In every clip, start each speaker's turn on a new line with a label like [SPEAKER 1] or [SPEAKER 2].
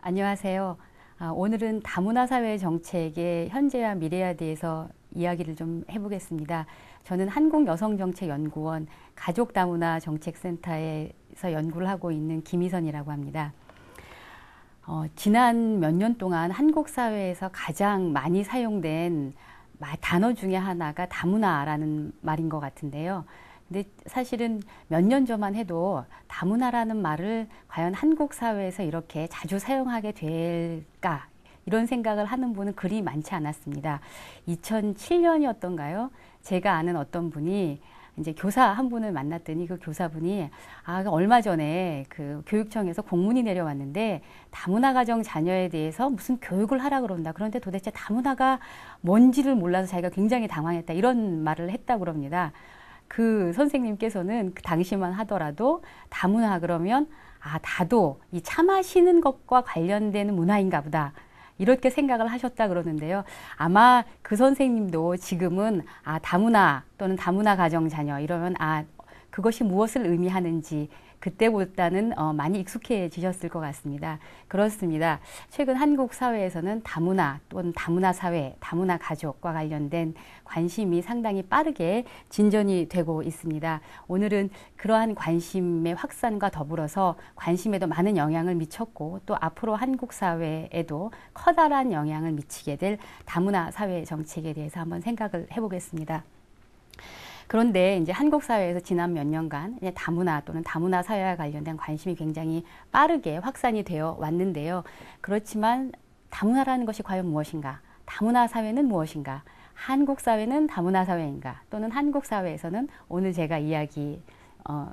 [SPEAKER 1] 안녕하세요. 오늘은 다문화 사회 정책의 현재와 미래에 대해서 이야기를 좀 해보겠습니다. 저는 한국여성정책연구원 가족다문화정책센터에서 연구를 하고 있는 김희선이라고 합니다. 지난 몇 년 동안 한국 사회에서 가장 많이 사용된 단어 중에 하나가 다문화라는 말인 것 같은데요. 근데 사실은 몇 년 전만 해도 다문화라는 말을 과연 한국 사회에서 이렇게 자주 사용하게 될까? 이런 생각을 하는 분은 그리 많지 않았습니다. 2007년이었던가요? 제가 아는 어떤 분이 이제 교사 한 분을 만났더니 그 교사분이 얼마 전에 그 교육청에서 공문이 내려왔는데 다문화 가정 자녀에 대해서 무슨 교육을 하라 그런다. 그런데 도대체 다문화가 뭔지를 몰라서 자기가 굉장히 당황했다. 이런 말을 했다고 그럽니다. 그 선생님께서는 그 당시만 하더라도 다문화 그러면 다도 이 차 마시는 것과 관련되는 문화인가 보다. 이렇게 생각을 하셨다 그러는데요. 아마 그 선생님도 지금은 다문화 또는 다문화 가정 자녀 이러면 그것이 무엇을 의미하는지 그때보다는 많이 익숙해지셨을 것 같습니다. 그렇습니다. 최근 한국 사회에서는 다문화 또는 다문화 사회, 다문화 가족과 관련된 관심이 상당히 빠르게 진전이 되고 있습니다. 오늘은 그러한 관심의 확산과 더불어서 관심에도 많은 영향을 미쳤고 또 앞으로 한국 사회에도 커다란 영향을 미치게 될 다문화 사회 정책에 대해서 한번 생각을 해보겠습니다. 그런데 이제 한국 사회에서 지난 몇 년간 다문화 또는 다문화 사회와 관련된 관심이 굉장히 빠르게 확산이 되어 왔는데요. 그렇지만 다문화라는 것이 과연 무엇인가? 다문화 사회는 무엇인가? 한국 사회는 다문화 사회인가? 또는 한국 사회에서는 오늘 제가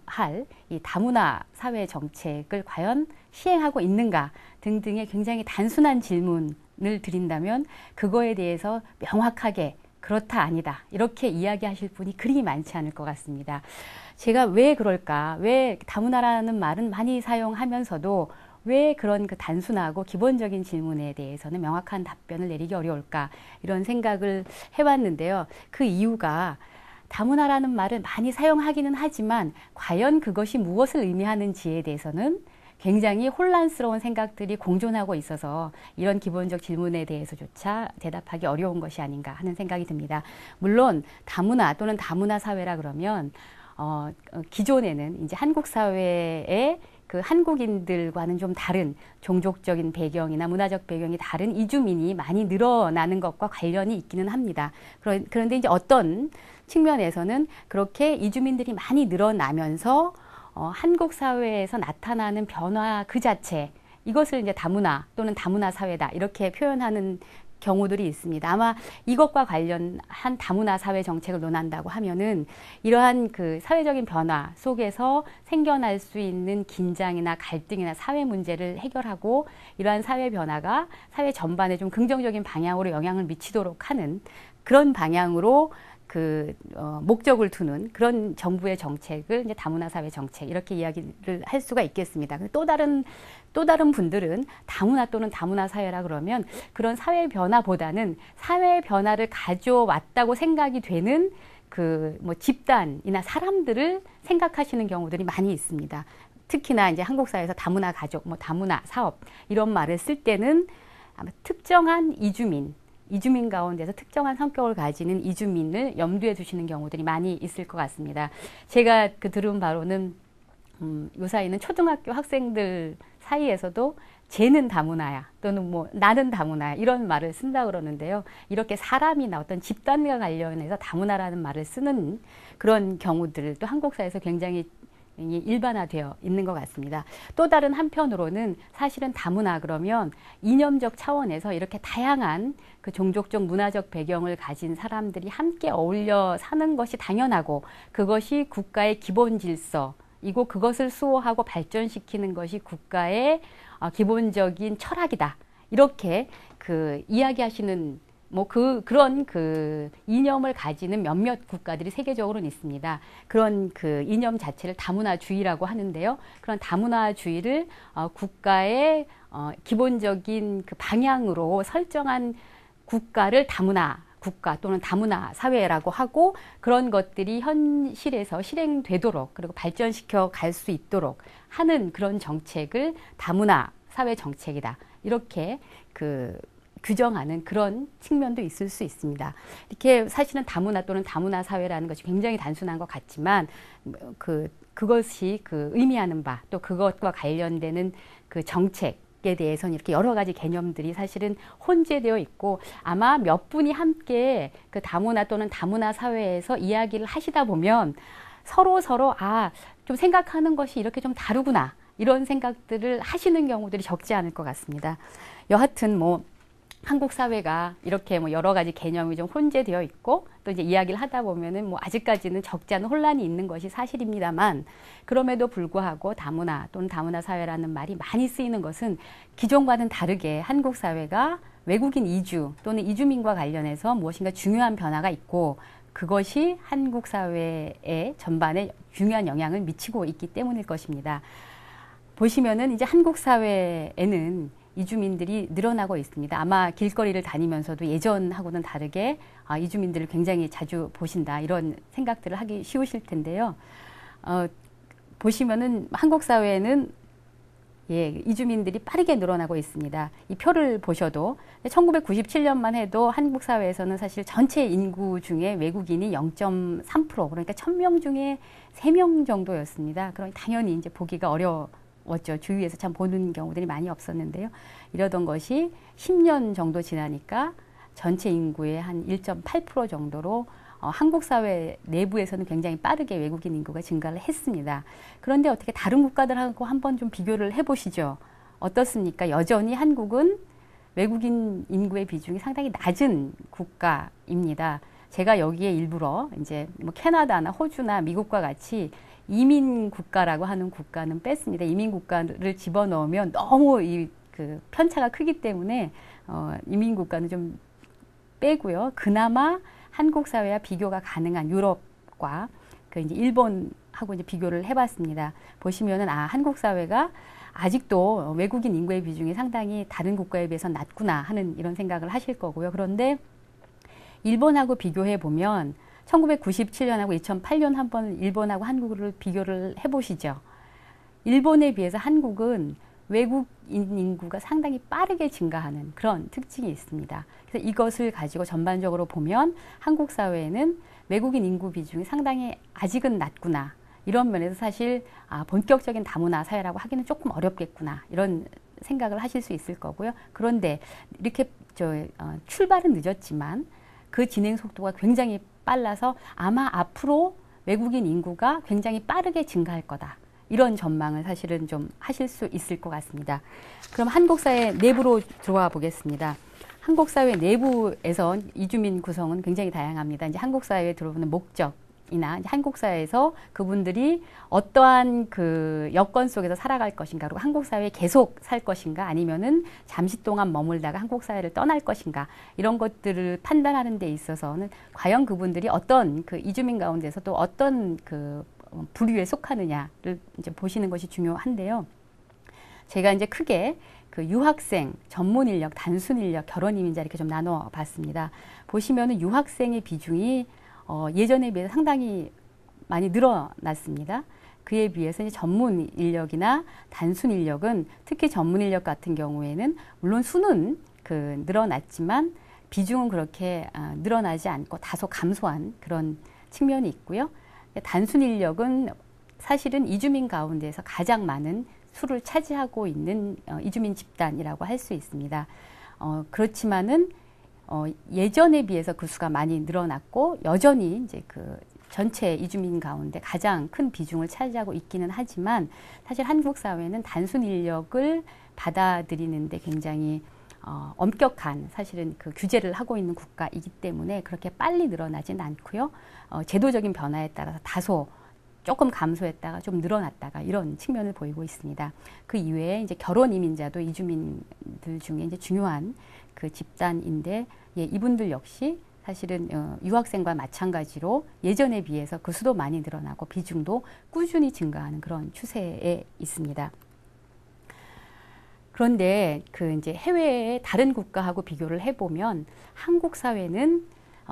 [SPEAKER 1] 할 이 다문화 사회 정책을 과연 시행하고 있는가? 등등의 굉장히 단순한 질문을 드린다면 그거에 대해서 명확하게 그렇다 아니다 이렇게 이야기하실 분이 그리 많지 않을 것 같습니다. 제가 왜 그럴까? 왜 다문화라는 말은 많이 사용하면서도 왜 그런 그 단순하고 기본적인 질문에 대해서는 명확한 답변을 내리기 어려울까? 이런 생각을 해봤는데요. 그 이유가 다문화라는 말을 많이 사용하기는 하지만 과연 그것이 무엇을 의미하는지에 대해서는 굉장히 혼란스러운 생각들이 공존하고 있어서 이런 기본적 질문에 대해서조차 대답하기 어려운 것이 아닌가 하는 생각이 듭니다. 물론 다문화 또는 다문화 사회라 그러면 기존에는 이제 한국 사회의 그 한국인들과는 좀 다른 종족적인 배경이나 문화적 배경이 다른 이주민이 많이 늘어나는 것과 관련이 있기는 합니다. 그런데 이제 어떤 측면에서는 그렇게 이주민들이 많이 늘어나면서 한국 사회에서 나타나는 변화 그 자체 이것을 이제 다문화 또는 다문화 사회다 이렇게 표현하는 경우들이 있습니다. 아마 이것과 관련한 다문화 사회 정책을 논한다고 하면은 이러한 그 사회적인 변화 속에서 생겨날 수 있는 긴장이나 갈등이나 사회 문제를 해결하고 이러한 사회 변화가 사회 전반에 좀 긍정적인 방향으로 영향을 미치도록 하는 그런 방향으로 목적을 두는 그런 정부의 정책을 이제 다문화 사회 정책 이렇게 이야기를 할 수가 있겠습니다. 또 다른 분들은 다문화 또는 다문화 사회라 그러면 그런 사회 변화보다는 사회 변화를 가져왔다고 생각이 되는 집단이나 사람들을 생각하시는 경우들이 많이 있습니다. 특히나 이제 한국 사회에서 다문화 가족, 다문화 사업 이런 말을 쓸 때는 아마 특정한 이주민 가운데서 특정한 성격을 가지는 이주민을 염두에 두시는 경우들이 많이 있을 것 같습니다. 제가 들은 바로는 요사이 있는 초등학교 학생들 사이에서도 쟤는 다문화야 또는 나는 다문화야 이런 말을 쓴다 그러는데요. 이렇게 사람이나 어떤 집단과 관련해서 다문화라는 말을 쓰는 그런 경우들도 한국 사회에서 굉장히 일반화되어 있는 것 같습니다. 또 다른 한편으로는 사실은 다문화 그러면 이념적 차원에서 이렇게 다양한 그 종족적 문화적 배경을 가진 사람들이 함께 어울려 사는 것이 당연하고 그것이 국가의 기본 질서이고 그것을 수호하고 발전시키는 것이 국가의 기본적인 철학이다. 이렇게 이야기하시는 그런 이념을 가지는 몇몇 국가들이 세계적으로는 있습니다. 그런 이념 자체를 다문화주의라고 하는데요. 그런 다문화주의를 국가의 기본적인 방향으로 설정한 국가를 다문화 국가 또는 다문화 사회라고 하고 그런 것들이 현실에서 실행되도록 그리고 발전시켜 갈 수 있도록 하는 그런 정책을 다문화 사회 정책이다. 이렇게 규정하는 그런 측면도 있을 수 있습니다. 이렇게 사실은 다문화 또는 다문화 사회라는 것이 굉장히 단순한 것 같지만 그것이 의미하는 바 또 그것과 관련되는 그 정책에 대해서는 이렇게 여러 가지 개념들이 사실은 혼재되어 있고 아마 몇 분이 함께 그 다문화 또는 다문화 사회에서 이야기를 하시다 보면 서로 좀 생각하는 것이 이렇게 좀 다르구나 이런 생각들을 하시는 경우들이 적지 않을 것 같습니다. 여하튼 한국 사회가 이렇게 여러 가지 개념이 좀 혼재되어 있고 또 이제 이야기를 하다 보면은 아직까지는 적지 않은 혼란이 있는 것이 사실입니다만 그럼에도 불구하고 다문화 또는 다문화 사회라는 말이 많이 쓰이는 것은 기존과는 다르게 한국 사회가 외국인 이주 또는 이주민과 관련해서 무엇인가 중요한 변화가 있고 그것이 한국 사회의 전반에 중요한 영향을 미치고 있기 때문일 것입니다. 보시면은 이제 한국 사회에는 이주민들이 늘어나고 있습니다. 아마 길거리를 다니면서도 예전하고는 다르게 이주민들을 굉장히 자주 보신다 이런 생각들을 하기 쉬우실 텐데요. 보시면은 한국 사회는 이주민들이 빠르게 늘어나고 있습니다. 이 표를 보셔도 1997년만 해도 한국 사회에서는 사실 전체 인구 중에 외국인이 0.3% 그러니까 1000명 중에 3명 정도였습니다. 그럼 당연히 이제 보기가 어려웠죠. 주위에서 참 보는 경우들이 많이 없었는데요. 이러던 것이 10년 정도 지나니까 전체 인구의 한 1.8% 정도로 한국 사회 내부에서는 굉장히 빠르게 외국인 인구가 증가를 했습니다. 그런데 어떻게 다른 국가들하고 한번 좀 비교를 해보시죠. 어떻습니까? 여전히 한국은 외국인 인구의 비중이 상당히 낮은 국가입니다. 제가 여기에 일부러 이제 캐나다나 호주나 미국과 같이 이민 국가라고 하는 국가는 뺐습니다. 이민 국가를 집어넣으면 너무 편차가 크기 때문에 이민 국가는 좀 빼고요. 그나마 한국 사회와 비교가 가능한 유럽과 이제 일본하고 이제 비교를 해봤습니다. 보시면은 한국 사회가 아직도 외국인 인구의 비중이 상당히 다른 국가에 비해서 낮구나 하는 이런 생각을 하실 거고요. 그런데 일본하고 비교해 보면 1997년하고 2008년 한번 일본하고 한국을 비교를 해보시죠. 일본에 비해서 한국은 외국인 인구가 상당히 빠르게 증가하는 그런 특징이 있습니다. 그래서 이것을 가지고 전반적으로 보면 한국 사회에는 외국인 인구 비중이 상당히 아직은 낮구나. 이런 면에서 사실 본격적인 다문화 사회라고 하기는 조금 어렵겠구나. 이런 생각을 하실 수 있을 거고요. 그런데 이렇게 출발은 늦었지만 그 진행 속도가 굉장히 빨라서 아마 앞으로 외국인 인구가 굉장히 빠르게 증가할 거다. 이런 전망을 사실은 좀 하실 수 있을 것 같습니다. 그럼 한국 사회 내부로 들어와 보겠습니다. 한국 사회 내부에서 이주민 구성은 굉장히 다양합니다. 이제 한국 사회에 들어오는 목적이나 이제 한국 사회에서 그분들이 어떠한 여건 속에서 살아갈 것인가, 그리고 한국 사회에 계속 살 것인가, 아니면은 잠시 동안 머물다가 한국 사회를 떠날 것인가, 이런 것들을 판단하는 데 있어서는 과연 그분들이 어떤 이주민 가운데서 또 어떤 부류에 속하느냐를 이제 보시는 것이 중요한데요. 제가 이제 크게 유학생, 전문 인력, 단순 인력, 결혼 이민자 이렇게 좀 나눠 봤습니다. 보시면은 유학생의 비중이 예전에 비해서 상당히 많이 늘어났습니다. 그에 비해서 이제 전문 인력이나 단순 인력은 특히 전문 인력 같은 경우에는 물론 수는 늘어났지만 비중은 그렇게 늘어나지 않고 다소 감소한 그런 측면이 있고요. 단순 인력은 사실은 이주민 가운데서 가장 많은 수를 차지하고 있는 이주민 집단이라고 할 수 있습니다. 그렇지만은 예전에 비해서 그 수가 많이 늘어났고 여전히 이제 전체 이주민 가운데 가장 큰 비중을 차지하고 있기는 하지만 사실 한국 사회는 단순 인력을 받아들이는데 굉장히 엄격한 사실은 규제를 하고 있는 국가이기 때문에 그렇게 빨리 늘어나진 않고요. 제도적인 변화에 따라서 다소 조금 감소했다가 좀 늘어났다가 이런 측면을 보이고 있습니다. 그 이외에 이제 결혼 이민자도 이주민들 중에 이제 중요한 집단인데 이분들 역시 사실은 유학생과 마찬가지로 예전에 비해서 그 수도 많이 늘어나고 비중도 꾸준히 증가하는 그런 추세에 있습니다. 그런데 이제 해외의 다른 국가하고 비교를 해보면 한국 사회는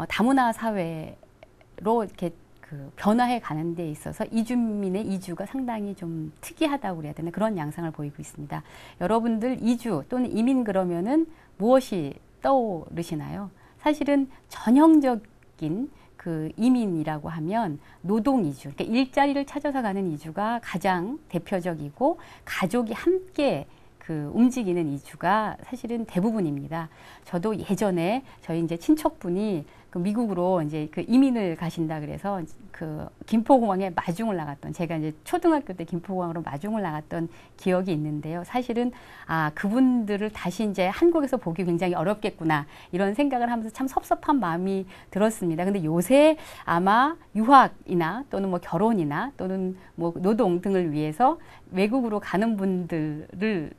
[SPEAKER 1] 다문화 사회로 이렇게 그 변화해 가는 데 있어서 이주민의 이주가 상당히 좀 특이하다고 그래야 되나 그런 양상을 보이고 있습니다. 여러분들 이주 또는 이민 그러면은 무엇이 떠오르시나요? 사실은 전형적인 그 이민이라고 하면 노동 이주, 그러니까 일자리를 찾아서 가는 이주가 가장 대표적이고 가족이 함께 그 움직이는 이주가 사실은 대부분입니다. 저도 예전에 저희 이제 친척분이 그 미국으로 이제 그 이민을 가신다 그래서 그 김포공항에 마중을 나갔던, 제가 이제 초등학교 때 김포공항으로 마중을 나갔던 기억이 있는데요. 사실은 그분들을 다시 이제 한국에서 보기 굉장히 어렵겠구나 이런 생각을 하면서 참 섭섭한 마음이 들었습니다. 근데 요새 아마 유학이나 또는 뭐 결혼이나 또는 뭐 노동 등을 위해서 외국으로 가는 분들을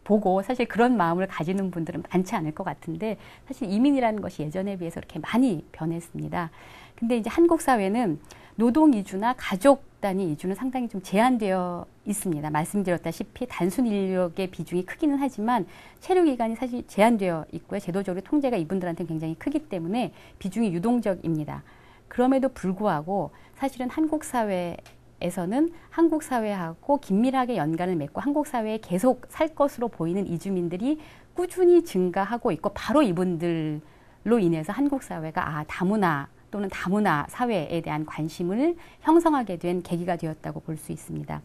[SPEAKER 1] 보고 사실 그런 마음을 가지는 분들은 많지 않을 것 같은데, 사실 이민이라는 것이 예전에 비해서 이렇게 많이 변했습니다. 근데 이제 한국 사회는 노동 이주나 가족 단위 이주는 상당히 좀 제한되어 있습니다. 말씀드렸다시피 단순 인력의 비중이 크기는 하지만 체류 기간이 사실 제한되어 있고요. 제도적으로 통제가 이분들한테는 굉장히 크기 때문에 비중이 유동적입니다. 그럼에도 불구하고 사실은 한국 사회에서는 한국 사회하고 긴밀하게 연관을 맺고 한국 사회에 계속 살 것으로 보이는 이주민들이 꾸준히 증가하고 있고, 바로 이분들로 인해서 한국 사회가 다문화 또는 다문화 사회에 대한 관심을 형성하게 된 계기가 되었다고 볼 수 있습니다.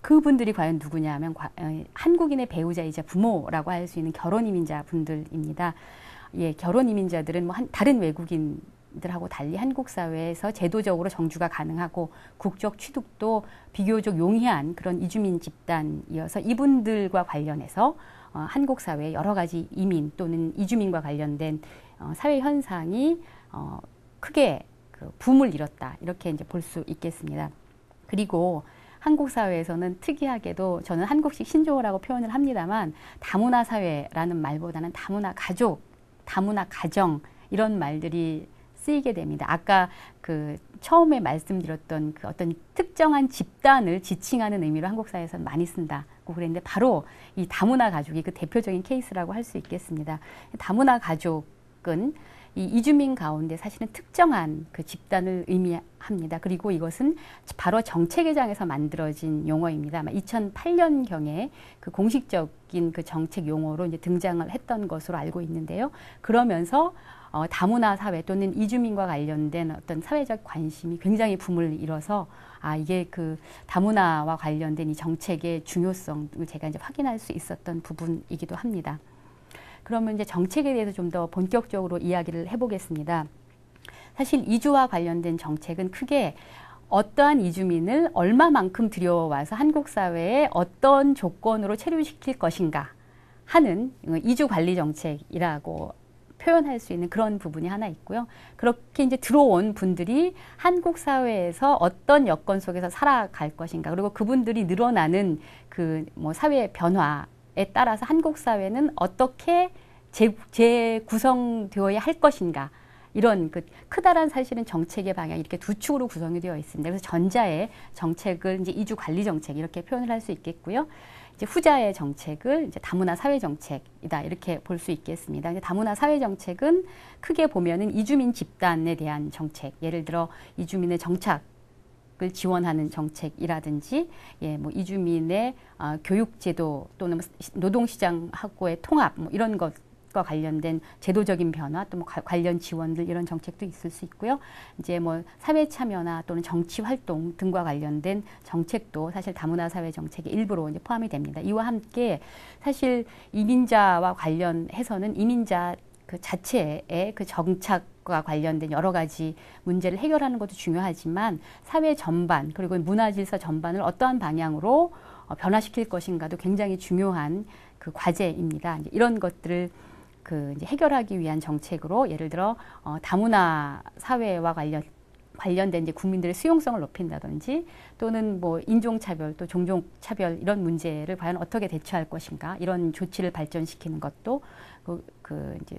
[SPEAKER 1] 그분들이 과연 누구냐 하면 한국인의 배우자이자 부모라고 할 수 있는 결혼이민자 분들입니다. 예, 결혼이민자들은 뭐 다른 외국인들하고 달리 한국 사회에서 제도적으로 정주가 가능하고 국적 취득도 비교적 용이한 그런 이주민 집단이어서 이분들과 관련해서 한국 사회의 여러 가지 이민 또는 이주민과 관련된 사회 현상이 크게 그 붐을 일었다, 이렇게 이제 볼 수 있겠습니다. 그리고 한국 사회에서는 특이하게도 저는 한국식 신조어라고 표현을 합니다만 다문화 사회라는 말보다는 다문화 가족, 다문화 가정 이런 말들이 쓰이게 됩니다. 아까 그 처음에 말씀드렸던 그 어떤 특정한 집단을 지칭하는 의미로 한국 사회에서는 많이 쓴다고 그랬는데, 바로 이 다문화 가족이 그 대표적인 케이스라고 할 수 있겠습니다. 다문화 가족은 이 이주민 가운데 사실은 특정한 그 집단을 의미합니다. 그리고 이것은 바로 정책회장에서 만들어진 용어입니다. 아마 2008년경에 그 공식적인 그 정책 용어로 이제 등장을 했던 것으로 알고 있는데요. 그러면서 다문화 사회 또는 이주민과 관련된 어떤 사회적 관심이 굉장히 붐을 일어서 이게 그 다문화와 관련된 이 정책의 중요성을 제가 이제 확인할 수 있었던 부분이기도 합니다. 그러면 이제 정책에 대해서 좀 더 본격적으로 이야기를 해보겠습니다. 사실 이주와 관련된 정책은 크게 어떠한 이주민을 얼마만큼 들여와서 한국 사회에 어떤 조건으로 체류시킬 것인가 하는 이주 관리 정책이라고 표현할 수 있는 그런 부분이 하나 있고요. 그렇게 이제 들어온 분들이 한국 사회에서 어떤 여건 속에서 살아갈 것인가, 그리고 그분들이 늘어나는 그 뭐 사회 변화에 따라서 한국 사회는 어떻게 재구성되어야 할 것인가, 이런 그 크다란 사실은 정책의 방향이 이렇게 두 축으로 구성이 되어 있습니다. 그래서 전자의 정책을 이제 이주 관리 정책 이렇게 표현을 할 수 있겠고요. 이제 후자의 정책을 이제 다문화 사회 정책이다, 이렇게 볼 수 있겠습니다. 이제 다문화 사회 정책은 크게 보면은 이주민 집단에 대한 정책, 예를 들어 이주민의 정착을 지원하는 정책이라든지, 뭐 이주민의 교육제도 또는 노동시장하고의 통합, 뭐 이런 것과 관련된 제도적인 변화, 또 뭐 관련 지원들, 이런 정책도 있을 수 있고요. 이제 뭐 사회 참여나 또는 정치 활동 등과 관련된 정책도 사실 다문화 사회 정책의 일부로 이제 포함이 됩니다. 이와 함께 사실 이민자와 관련해서는 이민자 그 자체의 그 정착과 관련된 여러 가지 문제를 해결하는 것도 중요하지만 사회 전반, 그리고 문화 질서 전반을 어떠한 방향으로 변화시킬 것인가도 굉장히 중요한 그 과제입니다. 이제 이런 것들을 그 이제 해결하기 위한 정책으로, 예를 들어 다문화 사회와 관련된 이제 국민들의 수용성을 높인다든지, 또는 뭐 인종차별 또 종족차별 이런 문제를 과연 어떻게 대처할 것인가, 이런 조치를 발전시키는 것도 그 이제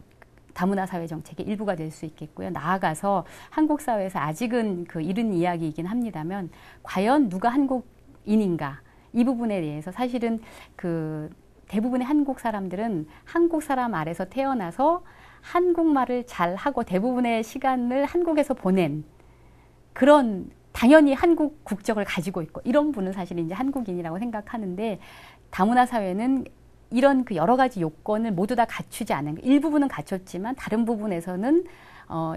[SPEAKER 1] 다문화 사회 정책의 일부가 될 수 있겠고요. 나아가서 한국 사회에서 아직은 그 이른 이야기이긴 합니다만, 과연 누가 한국인인가, 이 부분에 대해서 사실은 그 대부분의 한국 사람들은 한국 사람 아래서 태어나서 한국말을 잘하고 대부분의 시간을 한국에서 보낸 그런 당연히 한국 국적을 가지고 있고 이런 분은 사실 이제 한국인이라고 생각하는데 다문화 사회는 이런 그 여러 가지 요건을 모두 다 갖추지 않은 일부분은 갖췄지만 다른 부분에서는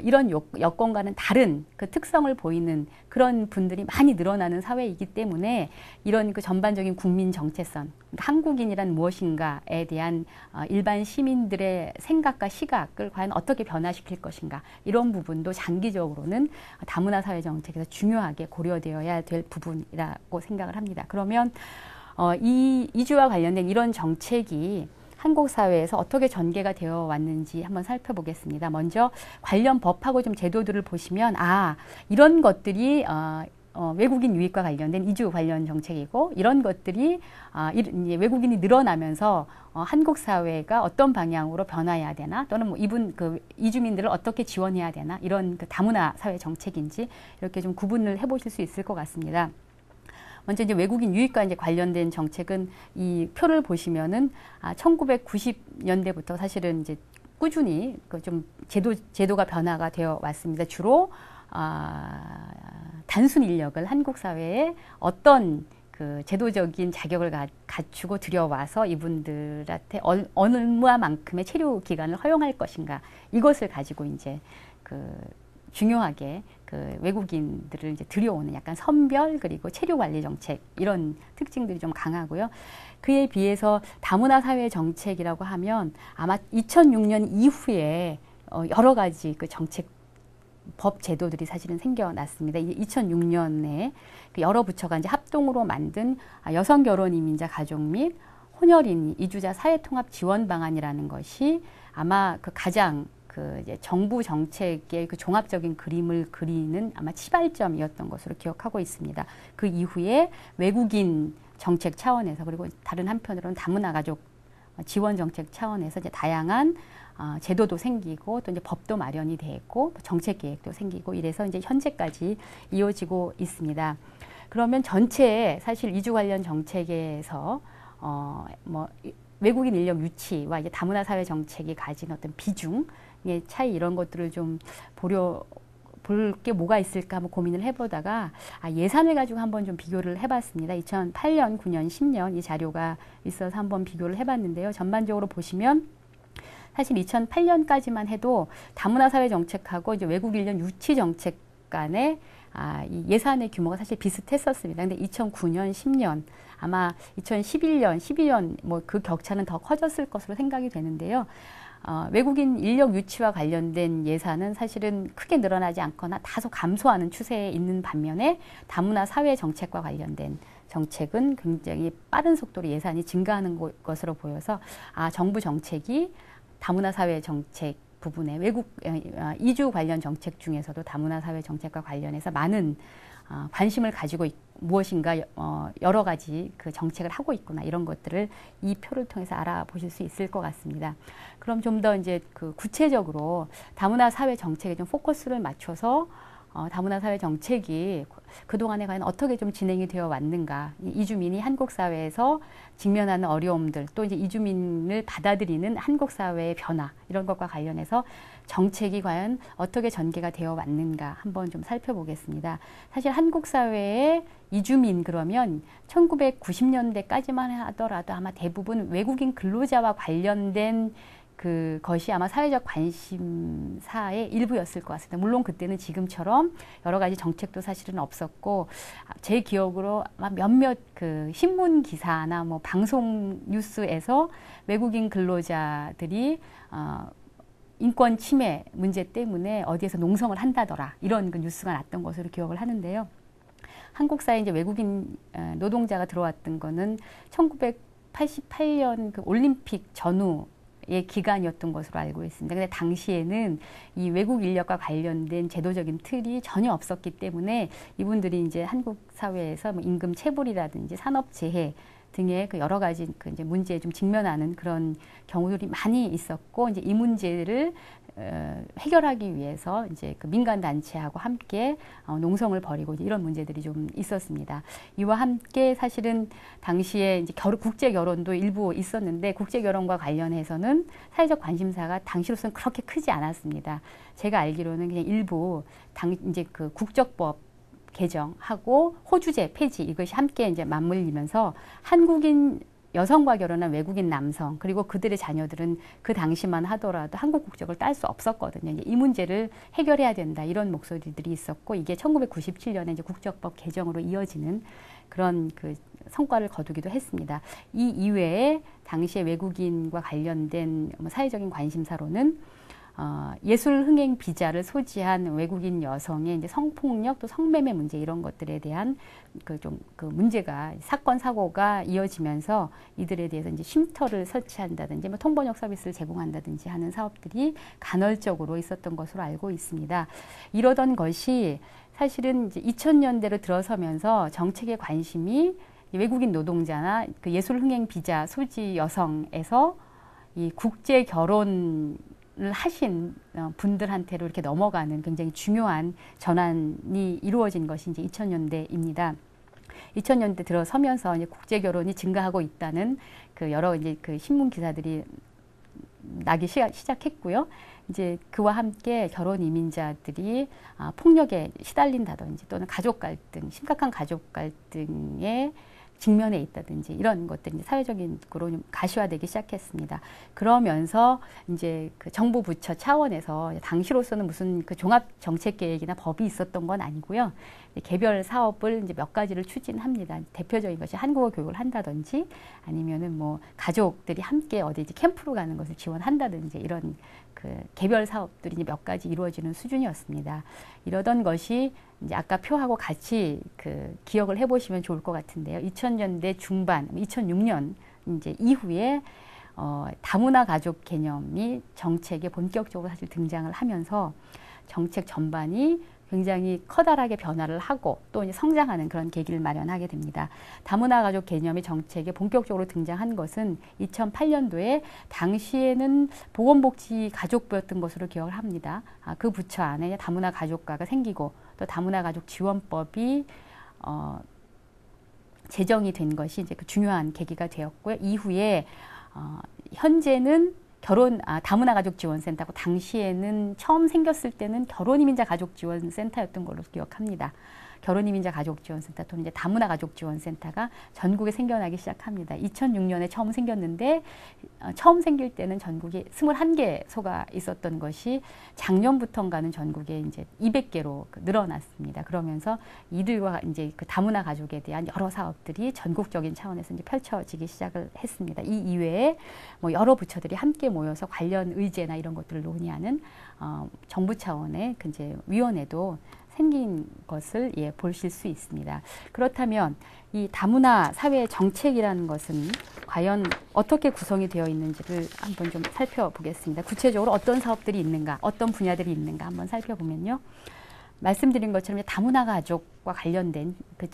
[SPEAKER 1] 이런 여건과는 다른 그 특성을 보이는 그런 분들이 많이 늘어나는 사회이기 때문에 이런 그 전반적인 국민 정체성, 한국인이란 무엇인가에 대한 일반 시민들의 생각과 시각을 과연 어떻게 변화시킬 것인가 이런 부분도 장기적으로는 다문화 사회 정책에서 중요하게 고려되어야 될 부분이라고 생각을 합니다. 그러면 이 이주와 관련된 이런 정책이 한국 사회에서 어떻게 전개가 되어 왔는지 한번 살펴보겠습니다. 먼저 관련 법하고 좀 제도들을 보시면 이런 것들이 외국인 유입과 관련된 이주 관련 정책이고 이런 것들이 이제 외국인이 늘어나면서 한국 사회가 어떤 방향으로 변화해야 되나 또는 뭐 이분 그 이주민들을 어떻게 지원해야 되나 이런 그 다문화 사회 정책인지 이렇게 좀 구분을 해보실 수 있을 것 같습니다. 먼저 이제 외국인 유입과 이제 관련된 정책은 이 표를 보시면은 1990년대부터 사실은 이제 꾸준히 그 좀 제도가 변화가 되어 왔습니다. 주로 단순 인력을 한국 사회에 어떤 그 제도적인 자격을 갖추고 들여와서 이분들한테 얼마만큼의 체류 기간을 허용할 것인가 이것을 가지고 이제 그 중요하게 그 외국인들을 이제 들여오는 약간 선별 그리고 체류 관리 정책 이런 특징들이 좀 강하고요. 그에 비해서 다문화 사회 정책이라고 하면 아마 2006년 이후에 여러 가지 그 정책 법 제도들이 사실은 생겨났습니다. 2006년에 그 여러 부처가 이제 합동으로 만든 여성 결혼 이민자 가족 및 혼혈인 이주자 사회통합 지원 방안이라는 것이 아마 그 가장 그 이제 정부 정책의 그 종합적인 그림을 그리는 아마 시발점이었던 것으로 기억하고 있습니다. 그 이후에 외국인 정책 차원에서 그리고 다른 한편으로는 다문화 가족 지원 정책 차원에서 이제 다양한 제도도 생기고 또 이제 법도 마련이 되고 정책 계획도 생기고 이래서 이제 현재까지 이어지고 있습니다. 그러면 전체 사실 이주 관련 정책에서 외국인 인력 유치와 이제 다문화 사회 정책이 가진 어떤 비중의 차이 이런 것들을 좀 볼 게 뭐가 있을까 한번 고민을 해보다가 예산을 가지고 한번 좀 비교를 해봤습니다. 2008년, 9년, 10년 이 자료가 있어서 한번 비교를 해봤는데요. 전반적으로 보시면 사실 2008년까지만 해도 다문화 사회 정책하고 이제 외국 인력 유치 정책 간의 이 예산의 규모가 사실 비슷했었습니다. 근데 2009년, 10년 아마 2011년, 12년 뭐 그 격차는 더 커졌을 것으로 생각이 되는데요. 외국인 인력 유치와 관련된 예산은 사실은 크게 늘어나지 않거나 다소 감소하는 추세에 있는 반면에 다문화 사회 정책과 관련된 정책은 굉장히 빠른 속도로 예산이 증가하는 것으로 보여서 정부 정책이 다문화 사회 정책 부분에 외국 이주 관련 정책 중에서도 다문화 사회 정책과 관련해서 많은 관심을 가지고 무엇인가 여러 가지 그 정책을 하고 있구나 이런 것들을 이 표를 통해서 알아보실 수 있을 것 같습니다. 그럼 좀 더 이제 그 구체적으로 다문화 사회 정책에 좀 포커스를 맞춰서 다문화 사회 정책이 그동안에 과연 어떻게 좀 진행이 되어 왔는가, 이주민이 한국 사회에서 직면하는 어려움들, 또 이제 이주민을 받아들이는 한국 사회의 변화 이런 것과 관련해서 정책이 과연 어떻게 전개가 되어 왔는가 한번 좀 살펴보겠습니다. 사실 한국 사회의 이주민 그러면 1990년대까지만 하더라도 아마 대부분 외국인 근로자와 관련된 그것이 아마 사회적 관심사의 일부였을 것 같습니다. 물론 그때는 지금처럼 여러 가지 정책도 사실은 없었고 제 기억으로 몇몇 그 신문 기사나 뭐 방송 뉴스에서 외국인 근로자들이 인권 침해 문제 때문에 어디에서 농성을 한다더라 이런 그 뉴스가 났던 것으로 기억을 하는데요. 한국 사회에 이제 외국인 노동자가 들어왔던 거는 1988년 그 올림픽 전후 의 기간이었던 것으로 알고 있습니다. 근데 당시에는 이 외국 인력과 관련된 제도적인 틀이 전혀 없었기 때문에 이분들이 이제 한국 사회에서 뭐 임금 체불이라든지 산업재해 등의 그 여러 가지 그 이제 문제에 좀 직면하는 그런 경우들이 많이 있었고 이제 이 문제를 해결하기 위해서 이제 그 민간 단체하고 함께 농성을 벌이고 이제 이런 문제들이 좀 있었습니다. 이와 함께 사실은 당시에 이제 국제 결혼도 일부 있었는데 국제 결혼과 관련해서는 사회적 관심사가 당시로서는 그렇게 크지 않았습니다. 제가 알기로는 그냥 일부 이제 그 국적법 개정하고 호주제 폐지 이것이 함께 이제 맞물리면서 한국인 여성과 결혼한 외국인 남성 그리고 그들의 자녀들은 그 당시만 하더라도 한국 국적을 딸 수 없었거든요. 이제 이 문제를 해결해야 된다 이런 목소리들이 있었고 이게 1997년에 이제 국적법 개정으로 이어지는 그런 그 성과를 거두기도 했습니다. 이 이외에 당시에 외국인과 관련된 사회적인 관심사로는 예술 흥행 비자를 소지한 외국인 여성의 이제 성폭력 또 성매매 문제 이런 것들에 대한 그 문제가 사건 사고가 이어지면서 이들에 대해서 이제 쉼터를 설치한다든지 뭐 통번역 서비스를 제공한다든지 하는 사업들이 간헐적으로 있었던 것으로 알고 있습니다. 이러던 것이 사실은 이제 2000년대로 들어서면서 정책의 관심이 외국인 노동자나 그 예술 흥행 비자 소지 여성에서 이 국제 결혼 하신 분들한테로 이렇게 넘어가는 굉장히 중요한 전환이 이루어진 것이 이제 2000년대입니다. 2000년대 들어서면서 이제 국제 결혼이 증가하고 있다는 그 여러 이제 그 신문 기사들이 나기 시작했고요. 이제 그와 함께 결혼 이민자들이 폭력에 시달린다든지 또는 가족 갈등, 심각한 가족 갈등에 직면해 있다든지 이런 것들이 사회적으로 가시화되기 시작했습니다. 그러면서 이제 그 정부 부처 차원에서 당시로서는 무슨 그 종합 정책 계획이나 법이 있었던 건 아니고요. 개별 사업을 이제 몇 가지를 추진합니다. 대표적인 것이 한국어 교육을 한다든지 아니면은 뭐 가족들이 함께 어디 이제 캠프로 가는 것을 지원한다든지 이런 그 개별 사업들이 이제 몇 가지 이루어지는 수준이었습니다. 이러던 것이 이제 아까 표하고 같이 그 기억을 해보시면 좋을 것 같은데요. 2000년대 중반, 2006년 이제 이후에 다문화 가족 개념이 정책에 본격적으로 사실 등장을 하면서 정책 전반이 굉장히 커다랗게 변화를 하고 또 이제 성장하는 그런 계기를 마련하게 됩니다. 다문화 가족 개념이 정책에 본격적으로 등장한 것은 2008년도에 당시에는 보건복지 가족부였던 것으로 기억을 합니다. 그 부처 안에 다문화 가족과가 생기고 또 다문화 가족 지원법이 제정이 된 것이 이제 그 중요한 계기가 되었고요. 이후에 현재는 다문화 가족 지원센터고 당시에는 처음 생겼을 때는 결혼이민자 가족 지원센터였던 걸로 기억합니다. 결혼이민자 가족지원센터 또는 이제 다문화 가족지원센터가 전국에 생겨나기 시작합니다. 2006년에 처음 생겼는데 처음 생길 때는 전국에 21개소가 있었던 것이 작년부터인가는 전국에 이제 200개로 늘어났습니다. 그러면서 이들과 이제 그 다문화 가족에 대한 여러 사업들이 전국적인 차원에서 이제 펼쳐지기 시작을 했습니다. 이 이외에 뭐 여러 부처들이 함께 모여서 관련 의제나 이런 것들을 논의하는 정부 차원의 그 이제 위원회도 생긴 것을 보실 수 있습니다. 그렇다면 이 다문화 사회 정책이라는 것은 과연 어떻게 구성이 되어 있는지를 한번 좀 살펴보겠습니다. 구체적으로 어떤 사업들이 있는가, 어떤 분야들이 있는가 한번 살펴보면요. 말씀드린 것처럼 다문화 가족과 관련된 그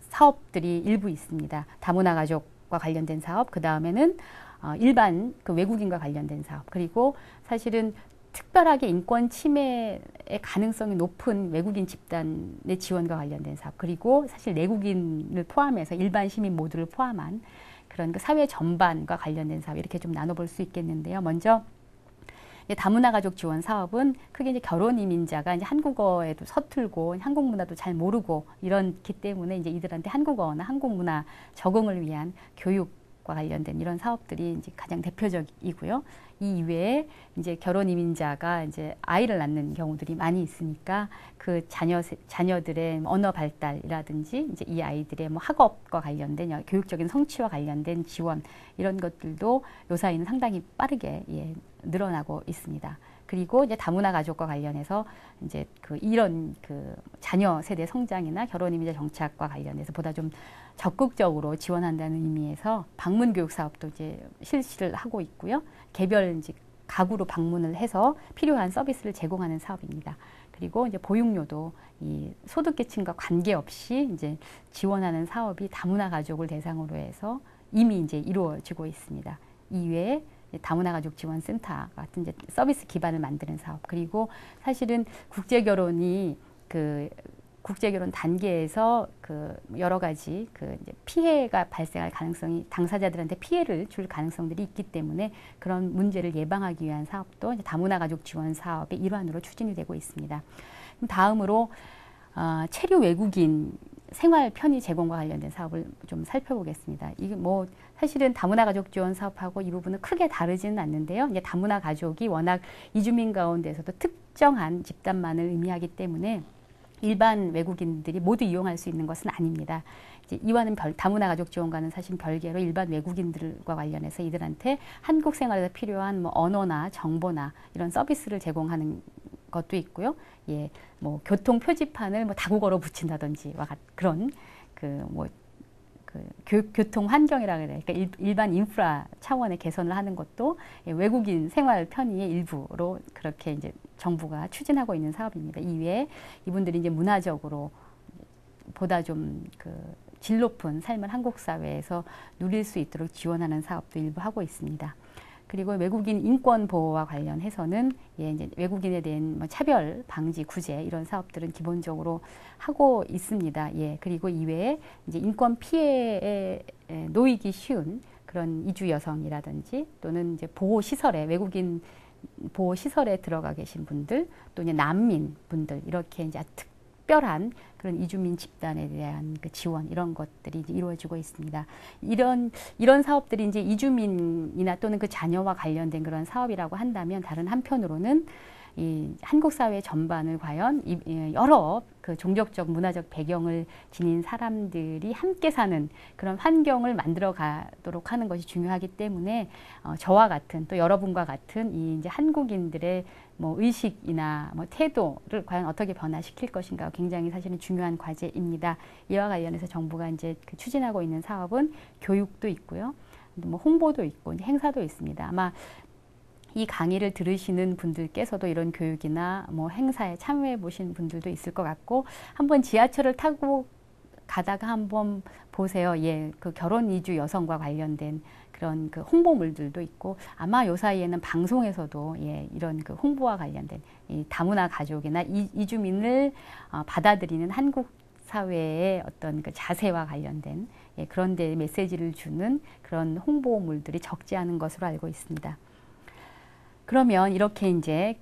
[SPEAKER 1] 사업들이 일부 있습니다. 다문화 가족과 관련된 사업, 그 다음에는 일반 그 외국인과 관련된 사업, 그리고 사실은 특별하게 인권 침해의 가능성이 높은 외국인 집단의 지원과 관련된 사업, 그리고 사실 내국인을 포함해서 일반 시민 모두를 포함한 그런 그 사회 전반과 관련된 사업, 이렇게 좀 나눠볼 수 있겠는데요. 먼저 다문화 가족 지원 사업은 크게 이제 결혼 이민자가 이제 한국어에도 서툴고 한국 문화도 잘 모르고 이렇기 때문에 이제 이들한테 한국어나 한국 문화 적응을 위한 교육과 관련된 이런 사업들이 이제 가장 대표적이고요. 이 이외에 이제 결혼 이민자가 이제 아이를 낳는 경우들이 많이 있으니까 그 자녀들의 언어 발달이라든지 이제 이 아이들의 뭐 학업과 관련된 교육적인 성취와 관련된 지원, 이런 것들도 요사이는 상당히 빠르게 늘어나고 있습니다. 그리고 이제 다문화 가족과 관련해서 이제 이런 자녀 세대 성장이나 결혼 이민자 정착과 관련해서 보다 좀 적극적으로 지원한다는 의미에서 방문 교육 사업도 이제 실시를 하고 있고요. 개별 이제 가구로 방문을 해서 필요한 서비스를 제공하는 사업입니다. 그리고 이제 보육료도 이 소득계층과 관계없이 이제 지원하는 사업이 다문화 가족을 대상으로 해서 이미 이제 이루어지고 있습니다. 이외에 다문화 가족 지원센터 같은 이제 서비스 기반을 만드는 사업, 그리고 사실은 국제결혼이 국제결혼 단계에서 여러 가지 이제 피해가 발생할 가능성이, 당사자들한테 피해를 줄 가능성들이 있기 때문에 그런 문제를 예방하기 위한 사업도 이제 다문화 가족 지원 사업의 일환으로 추진이 되고 있습니다. 다음으로 체류 외국인 생활 편의 제공과 관련된 사업을 좀 살펴보겠습니다. 이게 뭐 사실은 다문화 가족 지원 사업하고 이 부분은 크게 다르지는 않는데요. 이제 다문화 가족이 워낙 이주민 가운데서도 특정한 집단만을 의미하기 때문에 일반 외국인들이 모두 이용할 수 있는 것은 아닙니다. 이제 이와는 다문화 가족 지원과는 사실 별개로 일반 외국인들과 관련해서 이들한테 한국 생활에서 필요한 뭐 언어나 정보나 이런 서비스를 제공하는 것도 있고요. 예, 뭐 교통 표지판을 뭐 다국어로 붙인다든지 그런 교통 환경이라고 해야 될까, 그러니까 일반 인프라 차원의 개선을 하는 것도 외국인 생활 편의의 일부로 그렇게 이제 정부가 추진하고 있는 사업입니다. 이외에 이분들이 이제 문화적으로 보다 좀 질 높은 삶을 한국 사회에서 누릴 수 있도록 지원하는 사업도 일부 하고 있습니다. 그리고 외국인 인권 보호와 관련해서는 이제 외국인에 대한 뭐 차별 방지 구제 이런 사업들은 기본적으로 하고 있습니다. 그리고 이외에 이제 인권 피해에 놓이기 쉬운 그런 이주 여성이라든지 또는 이제 보호 시설에 외국인 보호 시설에 들어가 계신 분들 또 이제 난민 분들 이렇게 이제 특별한 그런 이주민 집단에 대한 지원 이런 것들이 이제 이루어지고 있습니다. 이런 사업들이 이제 이주민이나 또는 그 자녀와 관련된 그런 사업이라고 한다면 다른 한편으로는 이 한국 사회 전반을 과연 여러 그 종족적 문화적 배경을 지닌 사람들이 함께 사는 그런 환경을 만들어 가도록 하는 것이 중요하기 때문에 저와 같은 또 여러분과 같은 이 이제 한국인들의 뭐 의식이나 뭐 태도를 과연 어떻게 변화시킬 것인가 굉장히 사실은 중요한 과제입니다. 이와 관련해서 정부가 이제 추진하고 있는 사업은 교육도 있고요, 뭐 홍보도 있고 행사도 있습니다. 아마 이 강의를 들으시는 분들께서도 이런 교육이나 뭐 행사에 참여해 보신 분들도 있을 것 같고 한번 지하철을 타고 가다가 한번 보세요. 그 결혼 이주 여성과 관련된 그런 그 홍보물들도 있고 아마 요 사이에는 방송에서도 이런 그 홍보와 관련된 이 다문화 가족이나 이주민을 받아들이는 한국 사회의 어떤 그 자세와 관련된 그런 데 메시지를 주는 그런 홍보물들이 적지 않은 것으로 알고 있습니다. 그러면 이렇게 이제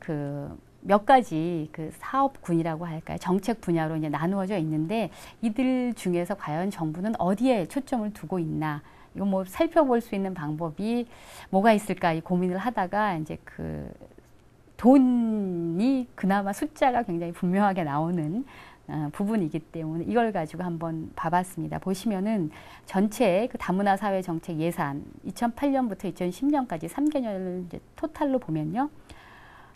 [SPEAKER 1] 몇 가지 사업군이라고 할까요? 정책 분야로 이제 나누어져 있는데 이들 중에서 과연 정부는 어디에 초점을 두고 있나? 이거 뭐 살펴볼 수 있는 방법이 뭐가 있을까? 이 고민을 하다가 이제 돈이 그나마 숫자가 굉장히 분명하게 나오는 부분이기 때문에 이걸 가지고 한번 봐봤습니다. 보시면은 전체 다문화 사회 정책 예산 2008년부터 2010년까지 3개년을 이제 토탈로 보면요.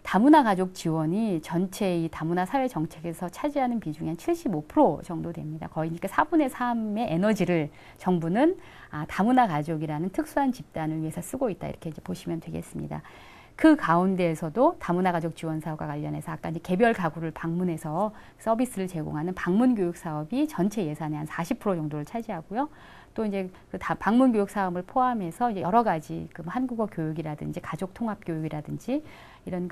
[SPEAKER 1] 다문화 가족 지원이 전체 이 다문화 사회 정책에서 차지하는 비중이 한 75% 정도 됩니다. 거의 그러니까 4분의 3의 에너지를 정부는 다문화 가족이라는 특수한 집단을 위해서 쓰고 있다. 이렇게 이제 보시면 되겠습니다. 그 가운데에서도 다문화 가족 지원 사업과 관련해서 아까 이제 개별 가구를 방문해서 서비스를 제공하는 방문 교육 사업이 전체 예산의 한 40% 정도를 차지하고요. 또 이제 방문 교육 사업을 포함해서 이제 여러 가지 한국어 교육이라든지 가족 통합 교육이라든지 이런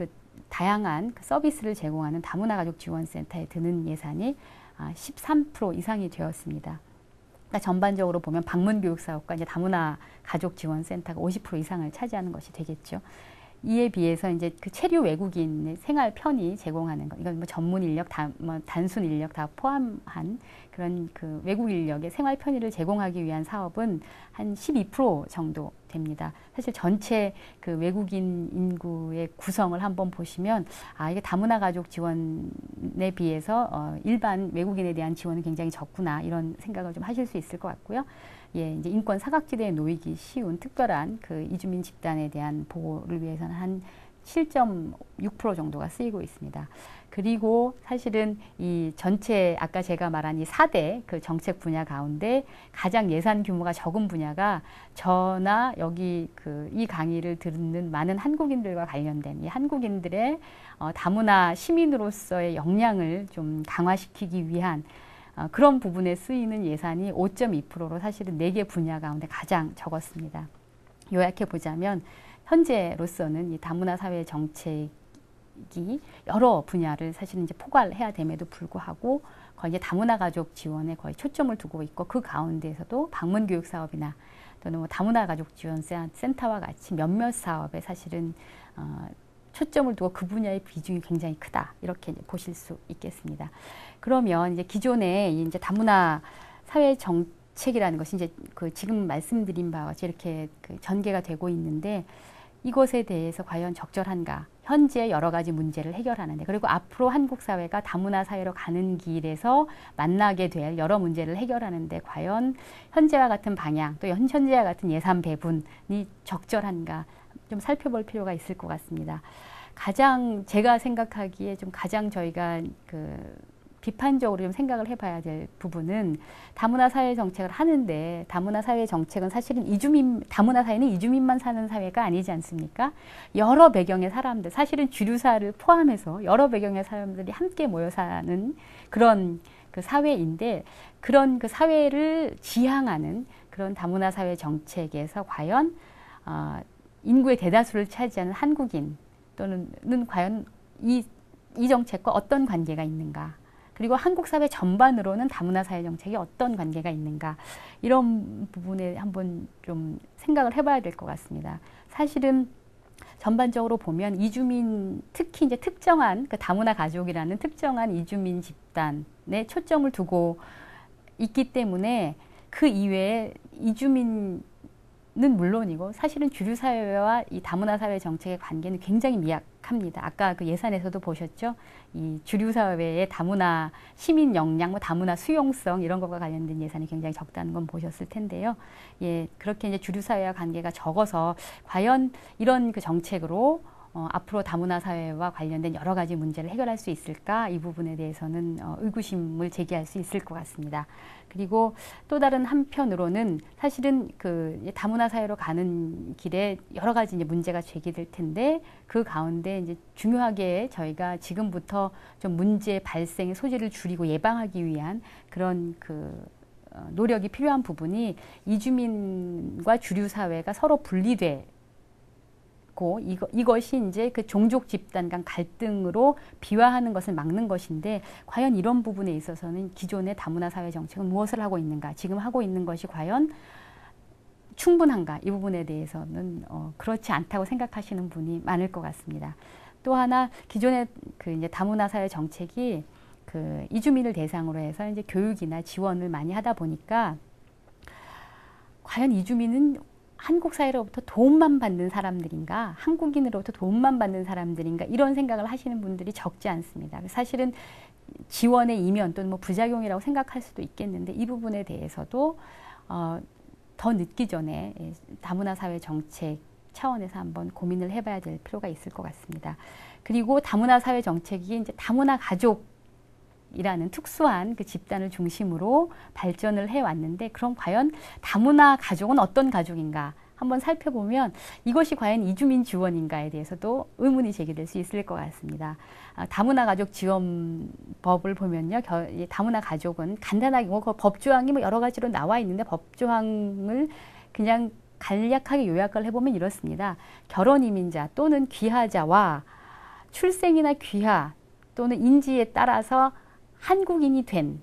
[SPEAKER 1] 다양한 서비스를 제공하는 다문화 가족 지원센터에 드는 예산이 13% 이상이 되었습니다. 그러니까 전반적으로 보면 방문 교육 사업과 이제 다문화 가족 지원센터가 50% 이상을 차지하는 것이 되겠죠. 이에 비해서 이제 체류 외국인의 생활 편의 제공하는 것, 이건 뭐 전문 인력, 단순 인력 다 포함한 그런 외국 인력의 생활 편의를 제공하기 위한 사업은 한 12% 정도 됩니다. 사실 전체 외국인 인구의 구성을 한번 보시면 이게 다문화 가족 지원에 비해서 일반 외국인에 대한 지원은 굉장히 적구나 이런 생각을 좀 하실 수 있을 것 같고요. 이제 인권 사각지대에 놓이기 쉬운 특별한 이주민 집단에 대한 보호를 위해서는 한 7.6% 정도가 쓰이고 있습니다. 그리고 사실은 이 전체 아까 제가 말한 이 4대 정책 분야 가운데 가장 예산 규모가 적은 분야가 저나 여기 이 강의를 듣는 많은 한국인들과 관련된 이 한국인들의 다문화 시민으로서의 역량을 좀 강화시키기 위한 그런 부분에 쓰이는 예산이 5.2%로 사실은 4개 분야 가운데 가장 적었습니다. 요약해 보자면 현재로서는 이 다문화 사회 정책이 여러 분야를 사실은 이제 포괄해야 됨에도 불구하고 거의 이제 다문화 가족 지원에 거의 초점을 두고 있고 그 가운데에서도 방문 교육 사업이나 또는 뭐 다문화 가족 지원 센터와 같이 몇몇 사업에 사실은 초점을 두고 그 분야의 비중이 굉장히 크다. 이렇게 이제 보실 수 있겠습니다. 그러면 이제 기존의 이제 다문화 사회 정책이라는 것이 이제 그 지금 말씀드린 바와 같이 이렇게 그 전개가 되고 있는데 이것에 대해서 과연 적절한가? 현재 여러 가지 문제를 해결하는데 그리고 앞으로 한국 사회가 다문화 사회로 가는 길에서 만나게 될 여러 문제를 해결하는데 과연 현재와 같은 방향 또 현재와 같은 예산 배분이 적절한가 좀 살펴볼 필요가 있을 것 같습니다. 가장 제가 생각하기에 좀 가장 저희가 그 비판적으로 좀 생각을 해봐야 될 부분은 다문화 사회 정책을 하는데 다문화 사회 정책은 사실은 다문화 사회는 이주민만 사는 사회가 아니지 않습니까? 여러 배경의 사람들, 사실은 주류사를 포함해서 여러 배경의 사람들이 함께 모여 사는 그런 그 사회인데 그런 그 사회를 지향하는 그런 다문화 사회 정책에서 과연 인구의 대다수를 차지하는 한국인 또는 과연 이 정책과 어떤 관계가 있는가? 그리고 한국 사회 전반으로는 다문화 사회 정책이 어떤 관계가 있는가 이런 부분에 한번 좀 생각을 해봐야 될 것 같습니다. 사실은 전반적으로 보면 이주민 특히 이제 특정한 그 다문화 가족이라는 특정한 이주민 집단에 초점을 두고 있기 때문에 그 이외에 이주민은 물론이고 사실은 주류 사회와 이 다문화 사회 정책의 관계는 굉장히 미약합니다. 아까 그 예산에서도 보셨죠? 이 주류 사회의 다문화 시민 역량, 뭐 다문화 수용성 이런 것과 관련된 예산이 굉장히 적다는 건 보셨을 텐데요. 예, 그렇게 이제 주류 사회와 관계가 적어서 과연 이런 그 정책으로 앞으로 다문화 사회와 관련된 여러 가지 문제를 해결할 수 있을까? 이 부분에 대해서는 의구심을 제기할 수 있을 것 같습니다. 그리고 또 다른 한편으로는 사실은 그 다문화 사회로 가는 길에 여러 가지 이제 문제가 제기될 텐데 그 가운데 이제 중요하게 저희가 지금부터 좀 문제 발생의 소지를 줄이고 예방하기 위한 그런 그 노력이 필요한 부분이 이주민과 주류 사회가 서로 분리돼 이것이 이제 그 종족 집단 간 갈등으로 비화하는 것을 막는 것인데 과연 이런 부분에 있어서는 기존의 다문화 사회 정책은 무엇을 하고 있는가 지금 하고 있는 것이 과연 충분한가 이 부분에 대해서는 그렇지 않다고 생각하시는 분이 많을 것 같습니다. 또 하나 기존의 그 이제 다문화 사회 정책이 그 이주민을 대상으로 해서 이제 교육이나 지원을 많이 하다 보니까 과연 이주민은 한국 사회로부터 도움만 받는 사람들인가 한국인으로부터 도움만 받는 사람들인가 이런 생각을 하시는 분들이 적지 않습니다. 사실은 지원의 이면 또는 뭐 부작용이라고 생각할 수도 있겠는데 이 부분에 대해서도 더 늦기 전에 다문화 사회 정책 차원에서 한번 고민을 해봐야 될 필요가 있을 것 같습니다. 그리고 다문화 사회 정책이 이제 다문화 가족 이라는 특수한 그 집단을 중심으로 발전을 해왔는데 그럼 과연 다문화 가족은 어떤 가족인가 한번 살펴보면 이것이 과연 이주민 지원인가에 대해서도 의문이 제기될 수 있을 것 같습니다. 다문화 가족 지원법을 보면요. 다문화 가족은 간단하게 그 법조항이 뭐 여러 가지로 나와 있는데 법조항을 그냥 간략하게 요약을 해보면 이렇습니다. 결혼 이민자 또는 귀하자와 출생이나 귀하 또는 인지에 따라서 한국인이 된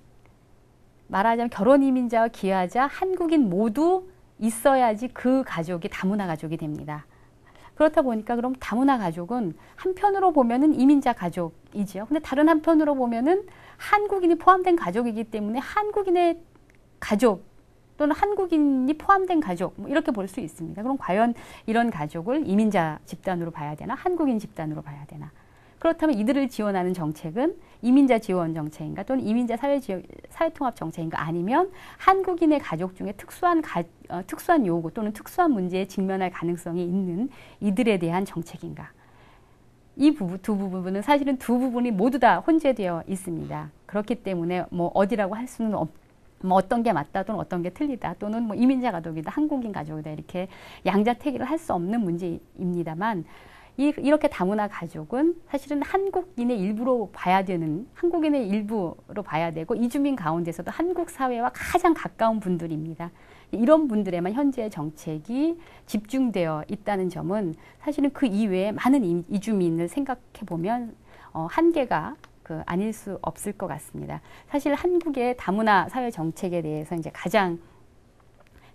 [SPEAKER 1] 말하자면 결혼 이민자와 귀하자 한국인 모두 있어야지 그 가족이 다문화 가족이 됩니다. 그렇다 보니까 그럼 다문화 가족은 한편으로 보면은 이민자 가족이지요. 근데 다른 한편으로 보면은 한국인이 포함된 가족이기 때문에 한국인의 가족 또는 한국인이 포함된 가족 뭐 이렇게 볼 수 있습니다. 그럼 과연 이런 가족을 이민자 집단으로 봐야 되나 한국인 집단으로 봐야 되나? 그렇다면 이들을 지원하는 정책은 이민자 지원 정책인가 또는 이민자 사회통합 정책인가 아니면 한국인의 가족 중에 특수한 요구 또는 특수한 문제에 직면할 가능성이 있는 이들에 대한 정책인가. 이 두 부분은 사실은 두 부분이 모두 다 혼재되어 있습니다. 그렇기 때문에 뭐 어디라고 할 수는 뭐 어떤 게 맞다 또는 어떤 게 틀리다 또는 뭐 이민자 가족이다 한국인 가족이다 이렇게 양자택일을 할 수 없는 문제입니다만 이렇게 다문화 가족은 사실은 한국인의 일부로 봐야 되는 한국인의 일부로 봐야 되고 이주민 가운데서도 한국 사회와 가장 가까운 분들입니다. 이런 분들에만 현재의 정책이 집중되어 있다는 점은 사실은 그 이외에 많은 이주민을 생각해 보면 한계가 아닐 수 없을 것 같습니다. 사실 한국의 다문화 사회 정책에 대해서 이제 가장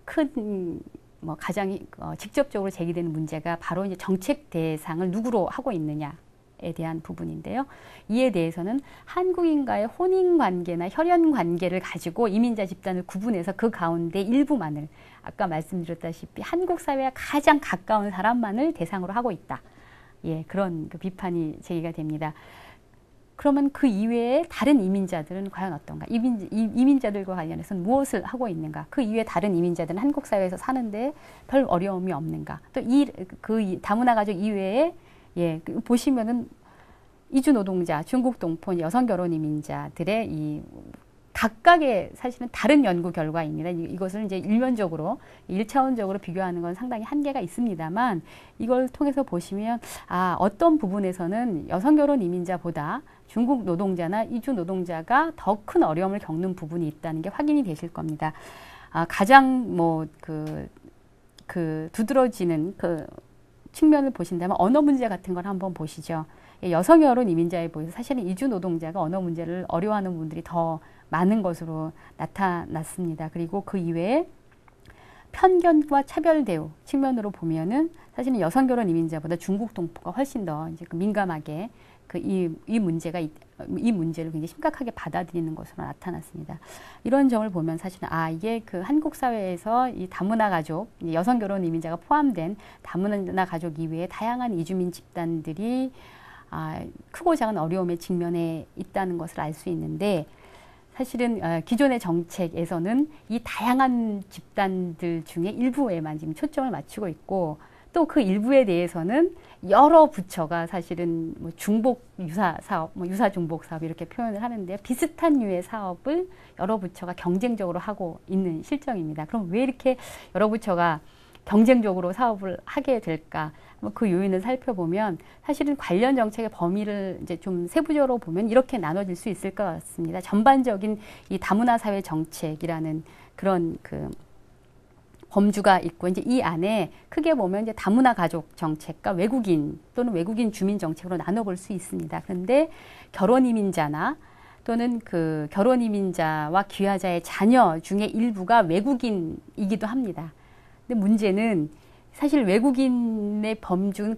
[SPEAKER 1] 큰 뭐 가장 직접적으로 제기되는 문제가 바로 이제 정책 대상을 누구로 하고 있느냐에 대한 부분인데요. 이에 대해서는 한국인과의 혼인 관계나 혈연 관계를 가지고 이민자 집단을 구분해서 그 가운데 일부만을 아까 말씀드렸다시피 한국 사회와 가장 가까운 사람만을 대상으로 하고 있다. 예, 그런 그 비판이 제기가 됩니다. 그러면 그 이외에 다른 이민자들은 과연 어떤가? 이민자들과 관련해서는 무엇을 하고 있는가? 그 이외에 다른 이민자들은 한국 사회에서 사는데 별 어려움이 없는가? 또 그 다문화 가족 이외에 예, 보시면은 이주 노동자, 중국 동포, 여성 결혼 이민자들의 이 각각의 사실은 다른 연구 결과입니다. 이것을 이제 일면적으로, 1차원적으로 비교하는 건 상당히 한계가 있습니다만 이걸 통해서 보시면 어떤 부분에서는 여성 결혼 이민자보다 중국 노동자나 이주 노동자가 더 큰 어려움을 겪는 부분이 있다는 게 확인이 되실 겁니다. 가장 두드러지는 그 측면을 보신다면 언어 문제 같은 걸 한번 보시죠. 여성 결혼 이민자에 보여서 사실은 이주 노동자가 언어 문제를 어려워하는 분들이 더 많은 것으로 나타났습니다. 그리고 그 이외에 편견과 차별 대우 측면으로 보면은 사실은 여성 결혼 이민자보다 중국 동포가 훨씬 더 이제 민감하게 이 문제를 굉장히 심각하게 받아들이는 것으로 나타났습니다. 이런 점을 보면 사실은 이게 그 한국 사회에서 이 다문화 가족, 여성 결혼 이민자가 포함된 다문화 가족 이외에 다양한 이주민 집단들이 크고 작은 어려움에 직면해 있다는 것을 알 수 있는데 사실은 기존의 정책에서는 이 다양한 집단들 중에 일부에만 지금 초점을 맞추고 있고 또 그 일부에 대해서는 여러 부처가 사실은 뭐 중복 유사 사업, 유사 중복 사업 이렇게 표현을 하는데요. 비슷한 류의 사업을 여러 부처가 경쟁적으로 하고 있는 실정입니다. 그럼 왜 이렇게 여러 부처가 경쟁적으로 사업을 하게 될까? 그 요인을 살펴보면 사실은 관련 정책의 범위를 이제 좀 세부적으로 보면 이렇게 나눠질 수 있을 것 같습니다. 전반적인 이 다문화 사회 정책이라는 그런 그 범주가 있고 이제 이 안에 크게 보면 이제 다문화 가족 정책과 외국인 또는 외국인 주민 정책으로 나눠볼 수 있습니다. 그런데 결혼 이민자나 또는 그 결혼 이민자와 귀화자의 자녀 중에 일부가 외국인이기도 합니다. 근데 문제는 사실 외국인의 범주는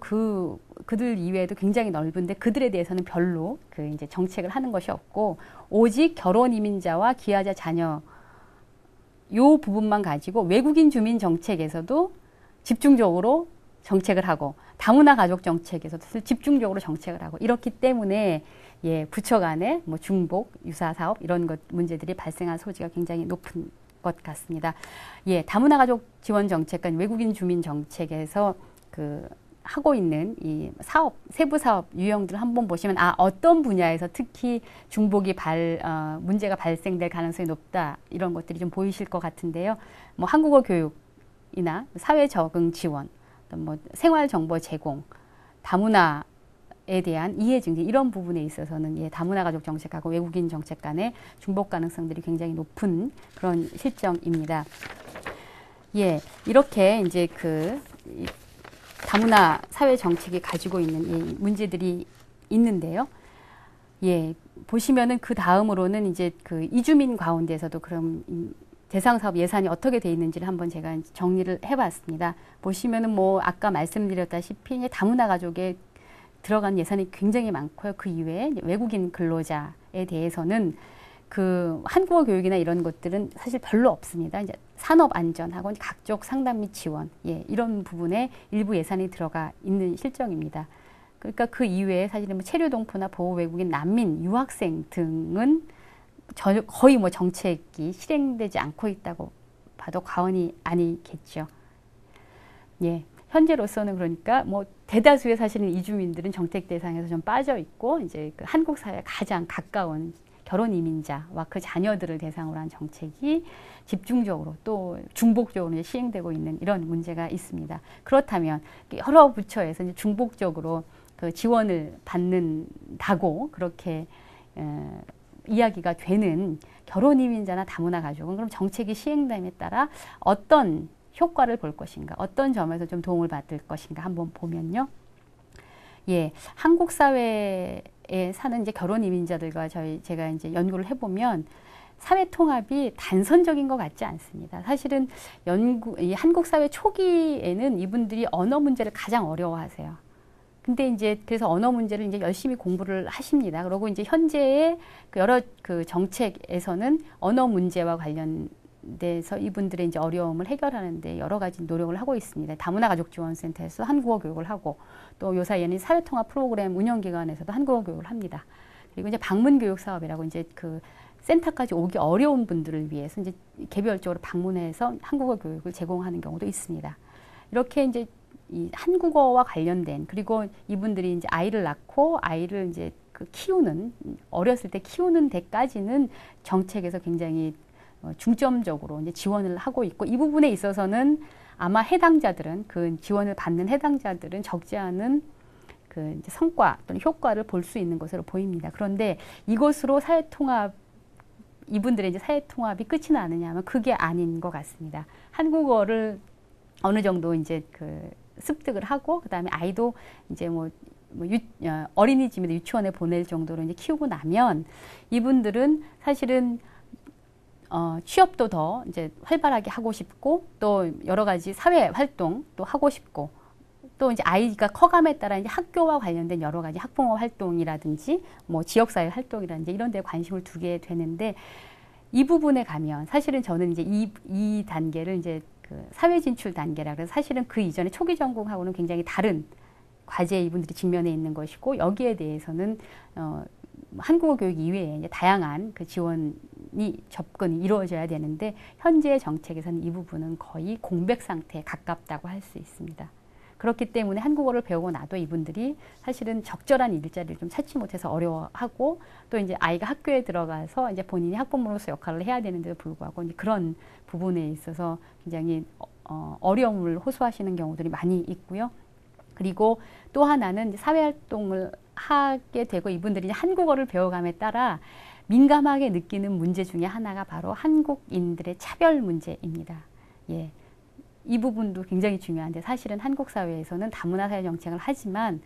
[SPEAKER 1] 그들 이외에도 굉장히 넓은데 그들에 대해서는 별로 그 이제 정책을 하는 것이 없고 오직 결혼 이민자와 귀화자 자녀 요 부분만 가지고 외국인 주민 정책에서도 집중적으로 정책을 하고 다문화 가족 정책에서도 집중적으로 정책을 하고 이렇기 때문에 예, 부처 간에 뭐 중복, 유사 사업 이런 것 문제들이 발생할 소지가 굉장히 높은 것 같습니다. 예, 다문화 가족 지원 정책과 외국인 주민 정책에서 하고 있는 이 사업, 세부 사업 유형들을 한번 보시면 어떤 분야에서 특히 중복이 문제가 발생될 가능성이 높다 이런 것들이 좀 보이실 것 같은데요. 뭐 한국어 교육이나 사회 적응 지원, 뭐 생활 정보 제공, 다문화에 대한 이해 증진 이런 부분에 있어서는 예, 다문화 가족 정책하고 외국인 정책 간의 중복 가능성들이 굉장히 높은 그런 실정입니다. 예, 이렇게 이제 다문화 사회 정책이 가지고 있는 이 문제들이 있는데요. 예, 보시면은 그 다음으로는 이제 그 이주민 가운데서도 그럼 대상 사업 예산이 어떻게 돼 있는지를 한번 제가 정리를 해봤습니다. 보시면은 뭐 아까 말씀드렸다시피 다문화 가족에 들어간 예산이 굉장히 많고요. 그 이외에 외국인 근로자에 대해서는 그 한국어 교육이나 이런 것들은 사실 별로 없습니다. 이제 산업 안전하고 각종 상담 및 지원, 예, 이런 부분에 일부 예산이 들어가 있는 실정입니다. 그러니까 그 이외에 사실은 뭐 체류 동포나 보호 외국인 난민, 유학생 등은 거의 뭐 정책이 실행되지 않고 있다고 봐도 과언이 아니겠죠. 예. 현재로서는 그러니까 뭐 대다수의 사실은 이주민들은 정책 대상에서 좀 빠져 있고 이제 그 한국 사회에 가장 가까운 결혼 이민자와 그 자녀들을 대상으로 한 정책이 집중적으로 또 중복적으로 이제 시행되고 있는 이런 문제가 있습니다. 그렇다면 여러 부처에서 이제 중복적으로 그 지원을 받는다고 그렇게 이야기가 되는 결혼 이민자나 다문화 가족은 그럼 정책이 시행됨에 따라 어떤 효과를 볼 것인가, 어떤 점에서 좀 도움을 받을 것인가 한번 보면요. 예, 한국 사회에 사는 이제 결혼 이민자들과 제가 이제 연구를 해보면 사회 통합이 단선적인 것 같지 않습니다. 사실은 이 한국 사회 초기에는 이분들이 언어 문제를 가장 어려워하세요. 근데 이제 그래서 언어 문제를 이제 열심히 공부를 하십니다. 그리고 이제 현재의 그 여러 그 정책에서는 언어 문제와 관련돼서 이분들의 이제 어려움을 해결하는데 여러 가지 노력을 하고 있습니다. 다문화 가족 지원센터에서 한국어 교육을 하고 또 요 사이에는 사회 통합 프로그램 운영기관에서도 한국어 교육을 합니다. 그리고 이제 방문 교육 사업이라고 이제 그 센터까지 오기 어려운 분들을 위해서 이제 개별적으로 방문해서 한국어 교육을 제공하는 경우도 있습니다. 이렇게 이제 이 한국어와 관련된 그리고 이분들이 이제 아이를 낳고 아이를 이제 그 키우는 어렸을 때 키우는 데까지는 정책에서 굉장히 중점적으로 이제 지원을 하고 있고 이 부분에 있어서는 아마 해당자들은 그 지원을 받는 해당자들은 적지 않은 그 이제 성과 또는 효과를 볼 수 있는 것으로 보입니다. 그런데 이것으로 사회통합 이분들의 이제 사회통합이 끝이 나느냐 하면 그게 아닌 것 같습니다. 한국어를 어느 정도 이제 그 습득을 하고 그다음에 아이도 이제 어린이집이나 유치원에 보낼 정도로 이제 키우고 나면 이분들은 사실은 취업도 더 이제 활발하게 하고 싶고 또 여러 가지 사회 활동도 하고 싶고 또 이제 아이가 커감에 따라 이제 학교와 관련된 여러 가지 학부모 활동이라든지 뭐 지역사회 활동이라든지 이런 데 관심을 두게 되는데 이 부분에 가면 사실은 저는 이제 이 단계를 이제 그 사회 진출 단계라 그래서 사실은 그 이전에 초기 전공하고는 굉장히 다른 과제에 이분들이 직면해 있는 것이고 여기에 대해서는 한국어 교육 이외에 이제 다양한 그 지원이 접근이 이루어져야 되는데 현재 정책에서는 이 부분은 거의 공백 상태에 가깝다고 할 수 있습니다. 그렇기 때문에 한국어를 배우고 나도 이분들이 사실은 적절한 일자리를 좀 찾지 못해서 어려워하고 또 이제 아이가 학교에 들어가서 이제 본인이 학부모로서 역할을 해야 되는데도 불구하고 이제 그런 부분에 있어서 굉장히 어려움을 호소하시는 경우들이 많이 있고요. 그리고 또 하나는 사회활동을 하게 되고 이분들이 이제 한국어를 배워감에 따라 민감하게 느끼는 문제 중에 하나가 바로 한국인들의 차별 문제입니다. 예. 이 부분도 굉장히 중요한데 사실은 한국 사회에서는 다문화 사회 정책을 하지만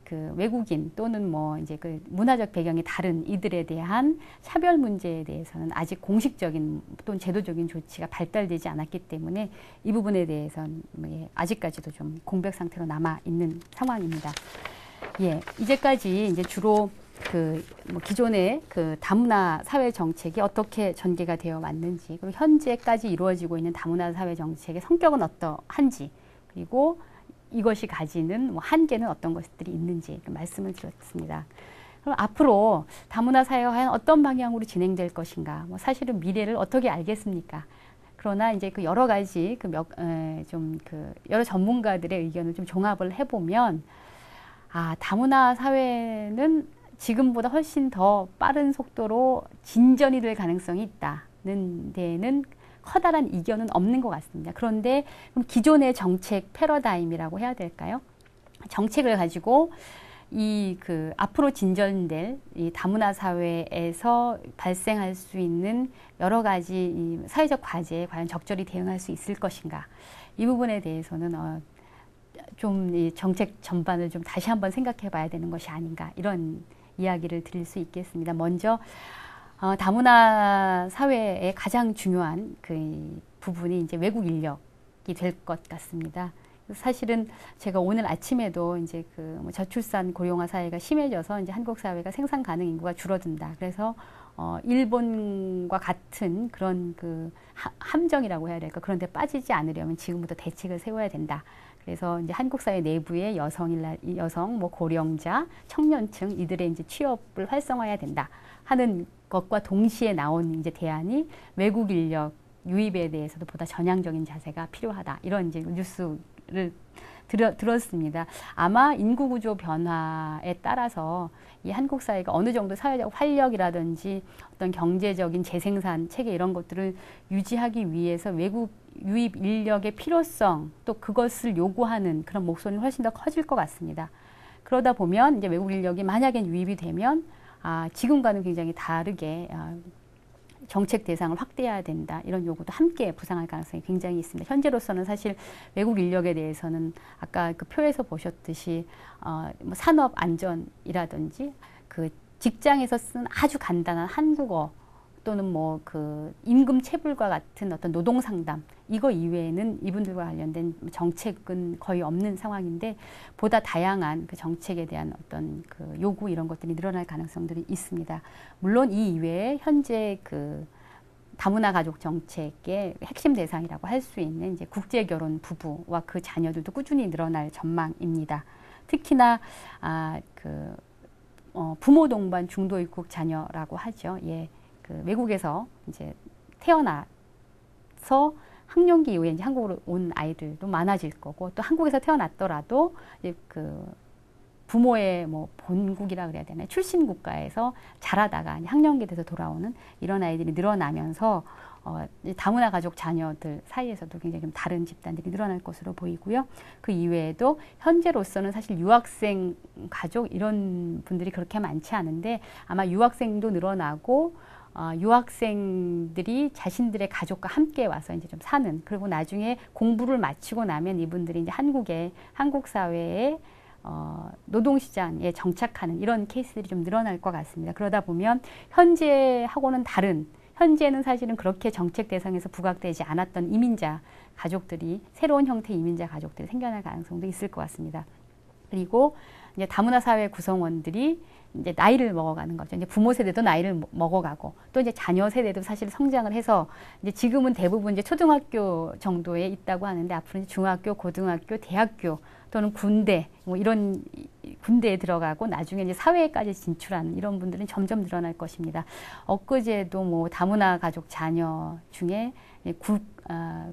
[SPEAKER 1] 그 외국인 또는 뭐 이제 그 문화적 배경이 다른 이들에 대한 차별 문제에 대해서는 아직 공식적인 또는 제도적인 조치가 발달되지 않았기 때문에 이 부분에 대해서는 아직까지도 좀 공백 상태로 남아 있는 상황입니다. 예, 이제까지 이제 주로 그 뭐 기존의 그 다문화 사회 정책이 어떻게 전개가 되어 왔는지 그리고 현재까지 이루어지고 있는 다문화 사회 정책의 성격은 어떠한지 그리고 이것이 가지는 뭐 한계는 어떤 것들이 있는지 말씀을 드렸습니다. 그럼 앞으로 다문화 사회가 과연 어떤 방향으로 진행될 것인가? 뭐 사실은 미래를 어떻게 알겠습니까? 그러나 이제 그 여러 가지 여러 전문가들의 의견을 좀 종합을 해보면 다문화 사회는 지금보다 훨씬 더 빠른 속도로 진전이 될 가능성이 있다는 데에는 커다란 이견은 없는 것 같습니다. 그런데 그럼 기존의 정책 패러다임이라고 해야 될까요? 정책을 가지고 앞으로 진전될 이 다문화 사회에서 발생할 수 있는 여러 가지 이 사회적 과제에 과연 적절히 대응할 수 있을 것인가? 이 부분에 대해서는 좀 이 정책 전반을 좀 다시 한번 생각해 봐야 되는 것이 아닌가 이런 이야기를 드릴 수 있겠습니다. 먼저 다문화 사회의 가장 중요한 그 부분이 이제 외국 인력이 될 것 같습니다. 사실은 제가 오늘 아침에도 이제 그 저출산 고령화 사회가 심해져서 이제 한국 사회가 생산 가능 인구가 줄어든다. 그래서 일본과 같은 그런 그 함정이라고 해야 될까 그런 데 빠지지 않으려면 지금부터 대책을 세워야 된다. 그래서 이제 한국 사회 내부의 여성, 뭐 고령자, 청년층 이들의 이제 취업을 활성화해야 된다 하는 것과 동시에 나온 이제 대안이 외국 인력 유입에 대해서도 보다 전향적인 자세가 필요하다. 이런 이제 뉴스를 들었습니다. 아마 인구 구조 변화에 따라서 이 한국 사회가 어느 정도 사회적 활력이라든지 어떤 경제적인 재생산 체계 이런 것들을 유지하기 위해서 외국 유입 인력의 필요성 또 그것을 요구하는 그런 목소리는 훨씬 더 커질 것 같습니다. 그러다 보면 이제 외국 인력이 만약에 유입이 되면 지금과는 굉장히 다르게 정책 대상을 확대해야 된다. 이런 요구도 함께 부상할 가능성이 굉장히 있습니다. 현재로서는 사실 외국 인력에 대해서는 아까 그 표에서 보셨듯이 뭐 산업 안전이라든지 그 직장에서 쓴 아주 간단한 한국어 또는 뭐 그 임금 체불과 같은 어떤 노동 상담 이거 이외에는 이분들과 관련된 정책은 거의 없는 상황인데 보다 다양한 그 정책에 대한 어떤 그 요구 이런 것들이 늘어날 가능성들이 있습니다. 물론 이 이외에 현재 그 다문화 가족 정책의 핵심 대상이라고 할 수 있는 이제 국제 결혼 부부와 그 자녀들도 꾸준히 늘어날 전망입니다. 특히나 부모 동반 중도 입국 자녀라고 하죠. 예, 그 외국에서 이제 태어나서 학령기 이후에 이제 한국으로 온 아이들도 많아질 거고 또 한국에서 태어났더라도 이제 그 부모의 뭐 본국이라 그래야 되나요? 출신 국가에서 자라다가 학령기 돼서 돌아오는 이런 아이들이 늘어나면서 다문화 가족 자녀들 사이에서도 굉장히 좀 다른 집단들이 늘어날 것으로 보이고요. 그 이외에도 현재로서는 사실 유학생 가족 이런 분들이 그렇게 많지 않은데 아마 유학생도 늘어나고 유학생들이 자신들의 가족과 함께 와서 이제 좀 사는 그리고 나중에 공부를 마치고 나면 이분들이 이제 한국 사회에 노동시장에 정착하는 이런 케이스들이 좀 늘어날 것 같습니다. 그러다 보면 현재하고는 다른 현재는 사실은 그렇게 정책 대상에서 부각되지 않았던 이민자 가족들이 새로운 형태의 이민자 가족들이 생겨날 가능성도 있을 것 같습니다. 그리고 이제 다문화 사회 구성원들이 이제 나이를 먹어가는 거죠. 이제 부모 세대도 나이를 먹어가고 또 이제 자녀 세대도 사실 성장을 해서 이제 지금은 대부분 이제 초등학교 정도에 있다고 하는데 앞으로 이제 중학교, 고등학교, 대학교 또는 군대 뭐 이런 군대에 들어가고 나중에 이제 사회에까지 진출하는 이런 분들은 점점 늘어날 것입니다. 엊그제도 뭐 다문화 가족 자녀 중에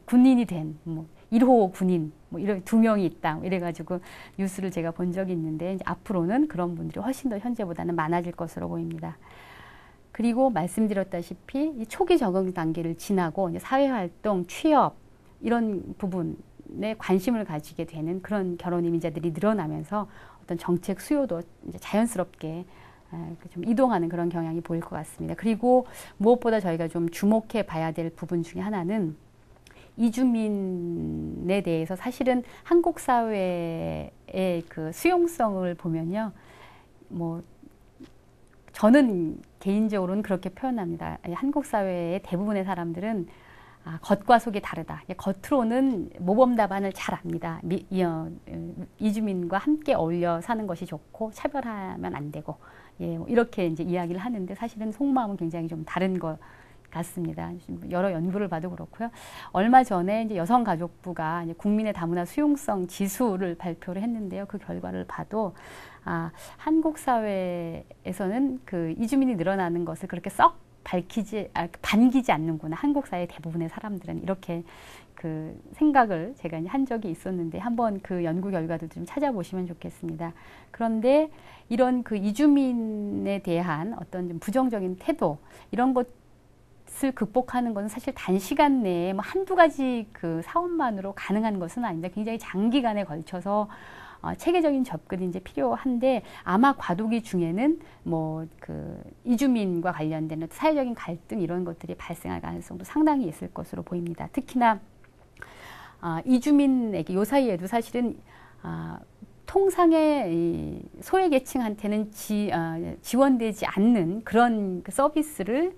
[SPEAKER 1] 군인이 된 뭐 1호 군인 뭐 이런 2명이 있다 이래가지고 뉴스를 제가 본 적이 있는데 이제 앞으로는 그런 분들이 훨씬 더 현재보다는 많아질 것으로 보입니다. 그리고 말씀드렸다시피 이 초기 적응 단계를 지나고 이제 사회활동, 취업 이런 부분에 관심을 가지게 되는 그런 결혼 이민자들이 늘어나면서 어떤 정책 수요도 이제 자연스럽게 좀 이동하는 그런 경향이 보일 것 같습니다. 그리고 무엇보다 저희가 좀 주목해 봐야 될 부분 중에 하나는 이주민에 대해서 사실은 한국 사회의 그 수용성을 보면요, 뭐 저는 개인적으로는 그렇게 표현합니다. 한국 사회의 대부분의 사람들은 겉과 속이 다르다. 겉으로는 모범 답안을 잘 압니다. 이주민과 함께 어울려 사는 것이 좋고 차별하면 안 되고, 예, 이렇게 이제 이야기를 하는데 사실은 속마음은 굉장히 좀 다른 것 같습니다. 여러 연구를 봐도 그렇고요. 얼마 전에 이제 여성가족부가 이제 국민의 다문화 수용성 지수를 발표를 했는데요. 그 결과를 봐도 한국 사회에서는 그 이주민이 늘어나는 것을 그렇게 썩 반기지 않는구나. 한국 사회 대부분의 사람들은 이렇게 그 생각을 제가 한 적이 있었는데 한번 그 연구 결과도 좀 찾아보시면 좋겠습니다. 그런데 이런 그 이주민에 대한 어떤 좀 부정적인 태도 이런 것을 극복하는 것은 사실 단시간 내에 뭐 한두 가지 그 사업만으로 가능한 것은 아닙니다. 굉장히 장기간에 걸쳐서 체계적인 접근이 이제 필요한데 아마 과도기 중에는 뭐 그 이주민과 관련된 사회적인 갈등 이런 것들이 발생할 가능성도 상당히 있을 것으로 보입니다. 특히나 이주민에게 요 사이에도 사실은 통상의 이 소외계층한테는 지원되지 않는 그런 그 서비스를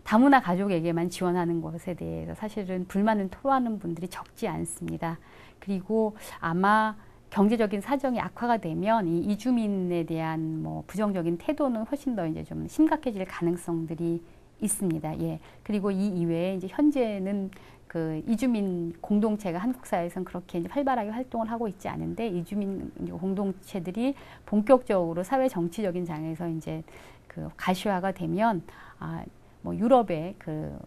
[SPEAKER 1] 다문화 가족에게만 지원하는 것에 대해서 사실은 불만을 토로하는 분들이 적지 않습니다. 그리고 아마 경제적인 사정이 악화가 되면 이 이주민에 대한 뭐 부정적인 태도는 훨씬 더 이제 좀 심각해질 가능성들이 있습니다. 예. 그리고 이 이외에 이제 현재는 그 이주민 공동체가 한국 사회에서는 그렇게 이제 활발하게 활동을 하고 있지 않은데 이주민 공동체들이 본격적으로 사회 정치적인 장에서 이제 그 가시화가 되면 뭐 유럽의 그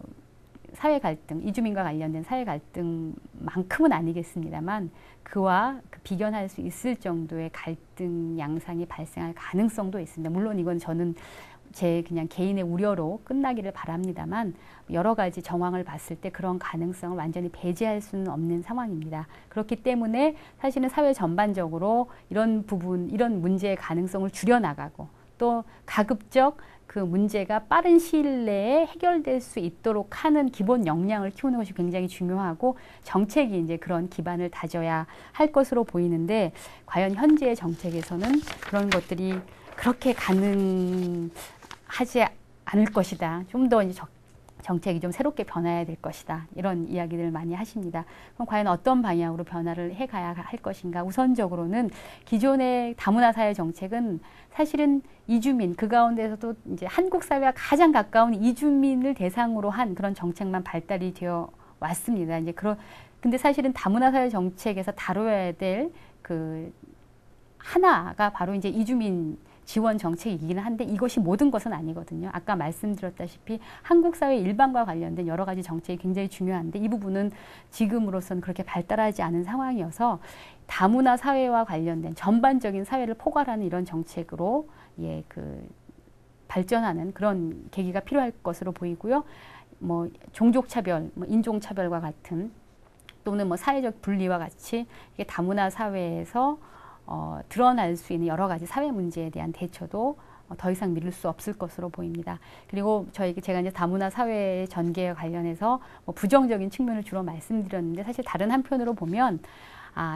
[SPEAKER 1] 사회 갈등, 이주민과 관련된 사회 갈등만큼은 아니겠습니다만 그와 비견할 수 있을 정도의 갈등 양상이 발생할 가능성도 있습니다. 물론 이건 저는 제 그냥 개인의 우려로 끝나기를 바랍니다만 여러 가지 정황을 봤을 때 그런 가능성을 완전히 배제할 수는 없는 상황입니다. 그렇기 때문에 사실은 사회 전반적으로 이런 문제의 가능성을 줄여나가고 또 가급적 그 문제가 빠른 시일 내에 해결될 수 있도록 하는 기본 역량을 키우는 것이 굉장히 중요하고 정책이 이제 그런 기반을 다져야 할 것으로 보이는데 과연 현재의 정책에서는 그런 것들이 그렇게 가능하지 않을 것이다. 좀 더 정책이 좀 새롭게 변화해야 될 것이다. 이런 이야기들을 많이 하십니다. 그럼 과연 어떤 방향으로 변화를 해가야 할 것인가? 우선적으로는 기존의 다문화 사회 정책은 사실은 이주민, 그 가운데서도 이제 한국 사회와 가장 가까운 이주민을 대상으로 한 그런 정책만 발달이 되어 왔습니다. 근데 사실은 다문화 사회 정책에서 다뤄야 될 그 하나가 바로 이제 이주민 지원 정책이기는 한데 이것이 모든 것은 아니거든요. 아까 말씀드렸다시피 한국 사회 일반과 관련된 여러 가지 정책이 굉장히 중요한데 이 부분은 지금으로서는 그렇게 발달하지 않은 상황이어서 다문화 사회와 관련된 전반적인 사회를 포괄하는 이런 정책으로 발전하는 그런 계기가 필요할 것으로 보이고요. 뭐 종족차별, 인종차별과 같은 또는 뭐 사회적 분리와 같이 이게 다문화 사회에서 드러날 수 있는 여러 가지 사회 문제에 대한 대처도 더 이상 미룰 수 없을 것으로 보입니다. 그리고 제가 이제 다문화 사회 전개에 관련해서 뭐 부정적인 측면을 주로 말씀드렸는데 사실 다른 한편으로 보면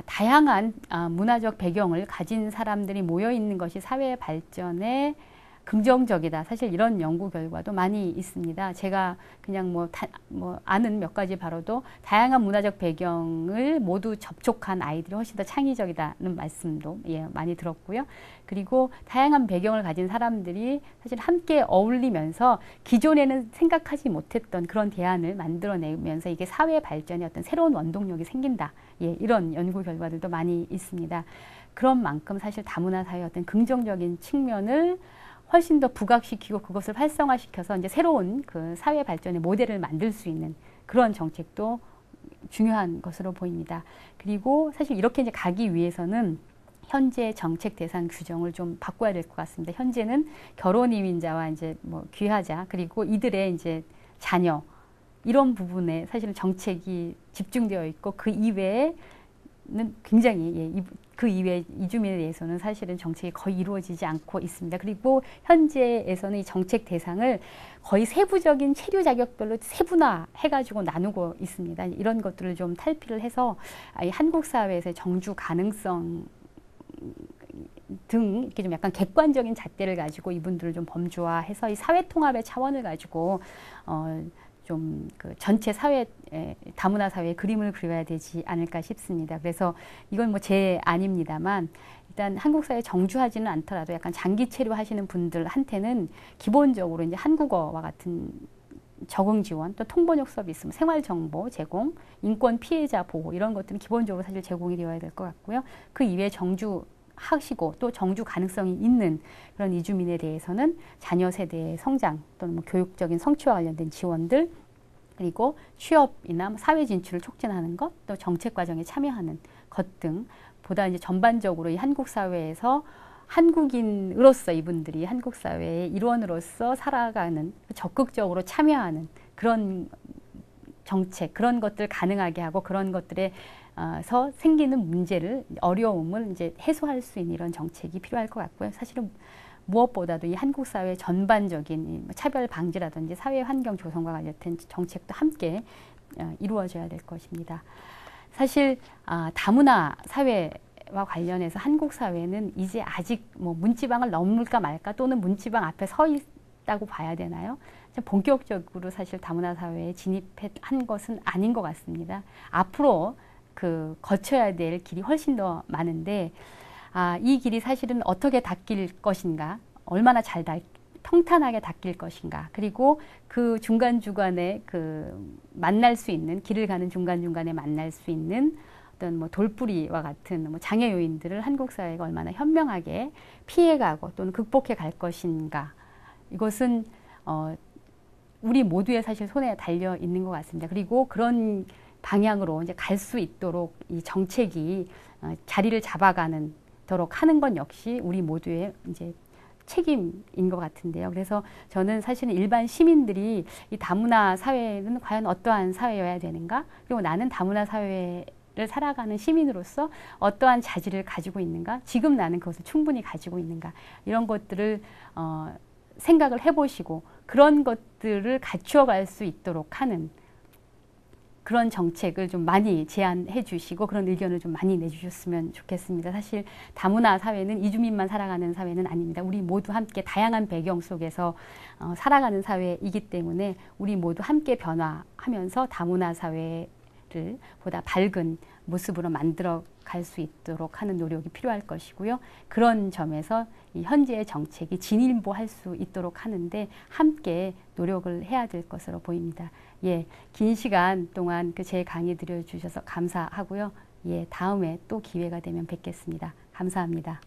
[SPEAKER 1] 다양한 문화적 배경을 가진 사람들이 모여 있는 것이 사회 발전에 긍정적이다. 사실 이런 연구 결과도 많이 있습니다. 제가 그냥 아는 몇 가지 바로도 다양한 문화적 배경을 모두 접촉한 아이들이 훨씬 더 창의적이다는 말씀도 많이 들었고요. 그리고 다양한 배경을 가진 사람들이 사실 함께 어울리면서 기존에는 생각하지 못했던 그런 대안을 만들어내면서 이게 사회 발전의 어떤 새로운 원동력이 생긴다. 이런 연구 결과들도 많이 있습니다. 그런 만큼 사실 다문화 사회의 어떤 긍정적인 측면을 훨씬 더 부각시키고 그것을 활성화시켜서 이제 새로운 그 사회 발전의 모델을 만들 수 있는 그런 정책도 중요한 것으로 보입니다. 그리고 사실 이렇게 이제 가기 위해서는 현재 정책 대상 규정을 좀 바꿔야 될 것 같습니다. 현재는 결혼 이민자와 이제 뭐 귀화자 그리고 이들의 이제 자녀 이런 부분에 사실은 정책이 집중되어 있고 그 이외에는 굉장히 그 이외 이주민에 대해서는 사실은 정책이 거의 이루어지지 않고 있습니다. 그리고 현재에서는 이 정책 대상을 거의 세부적인 체류 자격별로 세분화해가지고 나누고 있습니다. 이런 것들을 좀 탈피를 해서 한국 사회에서의 정주 가능성 등 이렇게 좀 약간 객관적인 잣대를 가지고 이분들을 좀 범주화해서 이 사회 통합의 차원을 가지고 좀 그 전체 사회 다문화 사회의 그림을 그려야 되지 않을까 싶습니다. 그래서 이건 뭐 제 아닙니다만 일단 한국 사회에 정주하지는 않더라도 약간 장기 체류하시는 분들한테는 기본적으로 이제 한국어와 같은 적응 지원, 또 통번역 서비스, 생활 정보 제공, 인권 피해자 보호 이런 것들은 기본적으로 사실 제공이 되어야 될 것 같고요. 그 이외에 정주하시고 또 정주 가능성이 있는 그런 이주민에 대해서는 자녀 세대의 성장 또는 뭐 교육적인 성취와 관련된 지원들 그리고 취업이나 사회 진출을 촉진하는 것, 또 정책 과정에 참여하는 것 등 보다 이제 전반적으로 이 한국 사회에서 한국인으로서 이분들이 한국 사회의 일원으로서 살아가는 적극적으로 참여하는 그런 정책, 그런 것들 가능하게 하고 그런 것들에서 생기는 문제를 어려움을 이제 해소할 수 있는 이런 정책이 필요할 것 같고요. 사실은 무엇보다도 이 한국 사회 전반적인 차별 방지라든지 사회 환경 조성과 관련된 정책도 함께 이루어져야 될 것입니다. 사실 다문화 사회와 관련해서 한국 사회는 이제 아직 뭐 문지방을 넘을까 말까 또는 문지방 앞에 서 있다고 봐야 되나요? 본격적으로 사실 다문화 사회에 진입한 것은 아닌 것 같습니다. 앞으로 거쳐야 될 길이 훨씬 더 많은데 이 길이 사실은 어떻게 닦일 것인가, 얼마나 잘 평탄하게 닦일 것인가, 그리고 그 중간중간에 만날 수 있는, 길을 가는 중간중간에 만날 수 있는 어떤 뭐 돌부리와 같은 뭐 장애 요인들을 한국 사회가 얼마나 현명하게 피해가고 또는 극복해 갈 것인가, 이것은 우리 모두의 사실 손에 달려 있는 것 같습니다. 그리고 그런 방향으로 이제 갈 수 있도록 이 정책이 자리를 잡아가는 도록 하는 건 역시 우리 모두의 이제 책임인 것 같은데요. 그래서 저는 사실은 일반 시민들이 이 다문화 사회는 과연 어떠한 사회여야 되는가? 그리고 나는 다문화 사회를 살아가는 시민으로서 어떠한 자질을 가지고 있는가? 지금 나는 그것을 충분히 가지고 있는가? 이런 것들을 생각을 해보시고 그런 것들을 갖추어 갈 수 있도록 하는 그런 정책을 좀 많이 제안해 주시고 그런 의견을 좀 많이 내주셨으면 좋겠습니다. 사실 다문화 사회는 이주민만 살아가는 사회는 아닙니다. 우리 모두 함께 다양한 배경 속에서 살아가는 사회이기 때문에 우리 모두 함께 변화하면서 다문화 사회를 보다 밝은 모습으로 만들어 갈 수 있도록 하는 노력이 필요할 것이고요. 그런 점에서 이 현재의 정책이 진일보할 수 있도록 하는데 함께 노력을 해야 될 것으로 보입니다. 예, 긴 시간 동안 제 강의 들어주셔서 감사하고요. 예, 다음에 또 기회가 되면 뵙겠습니다. 감사합니다.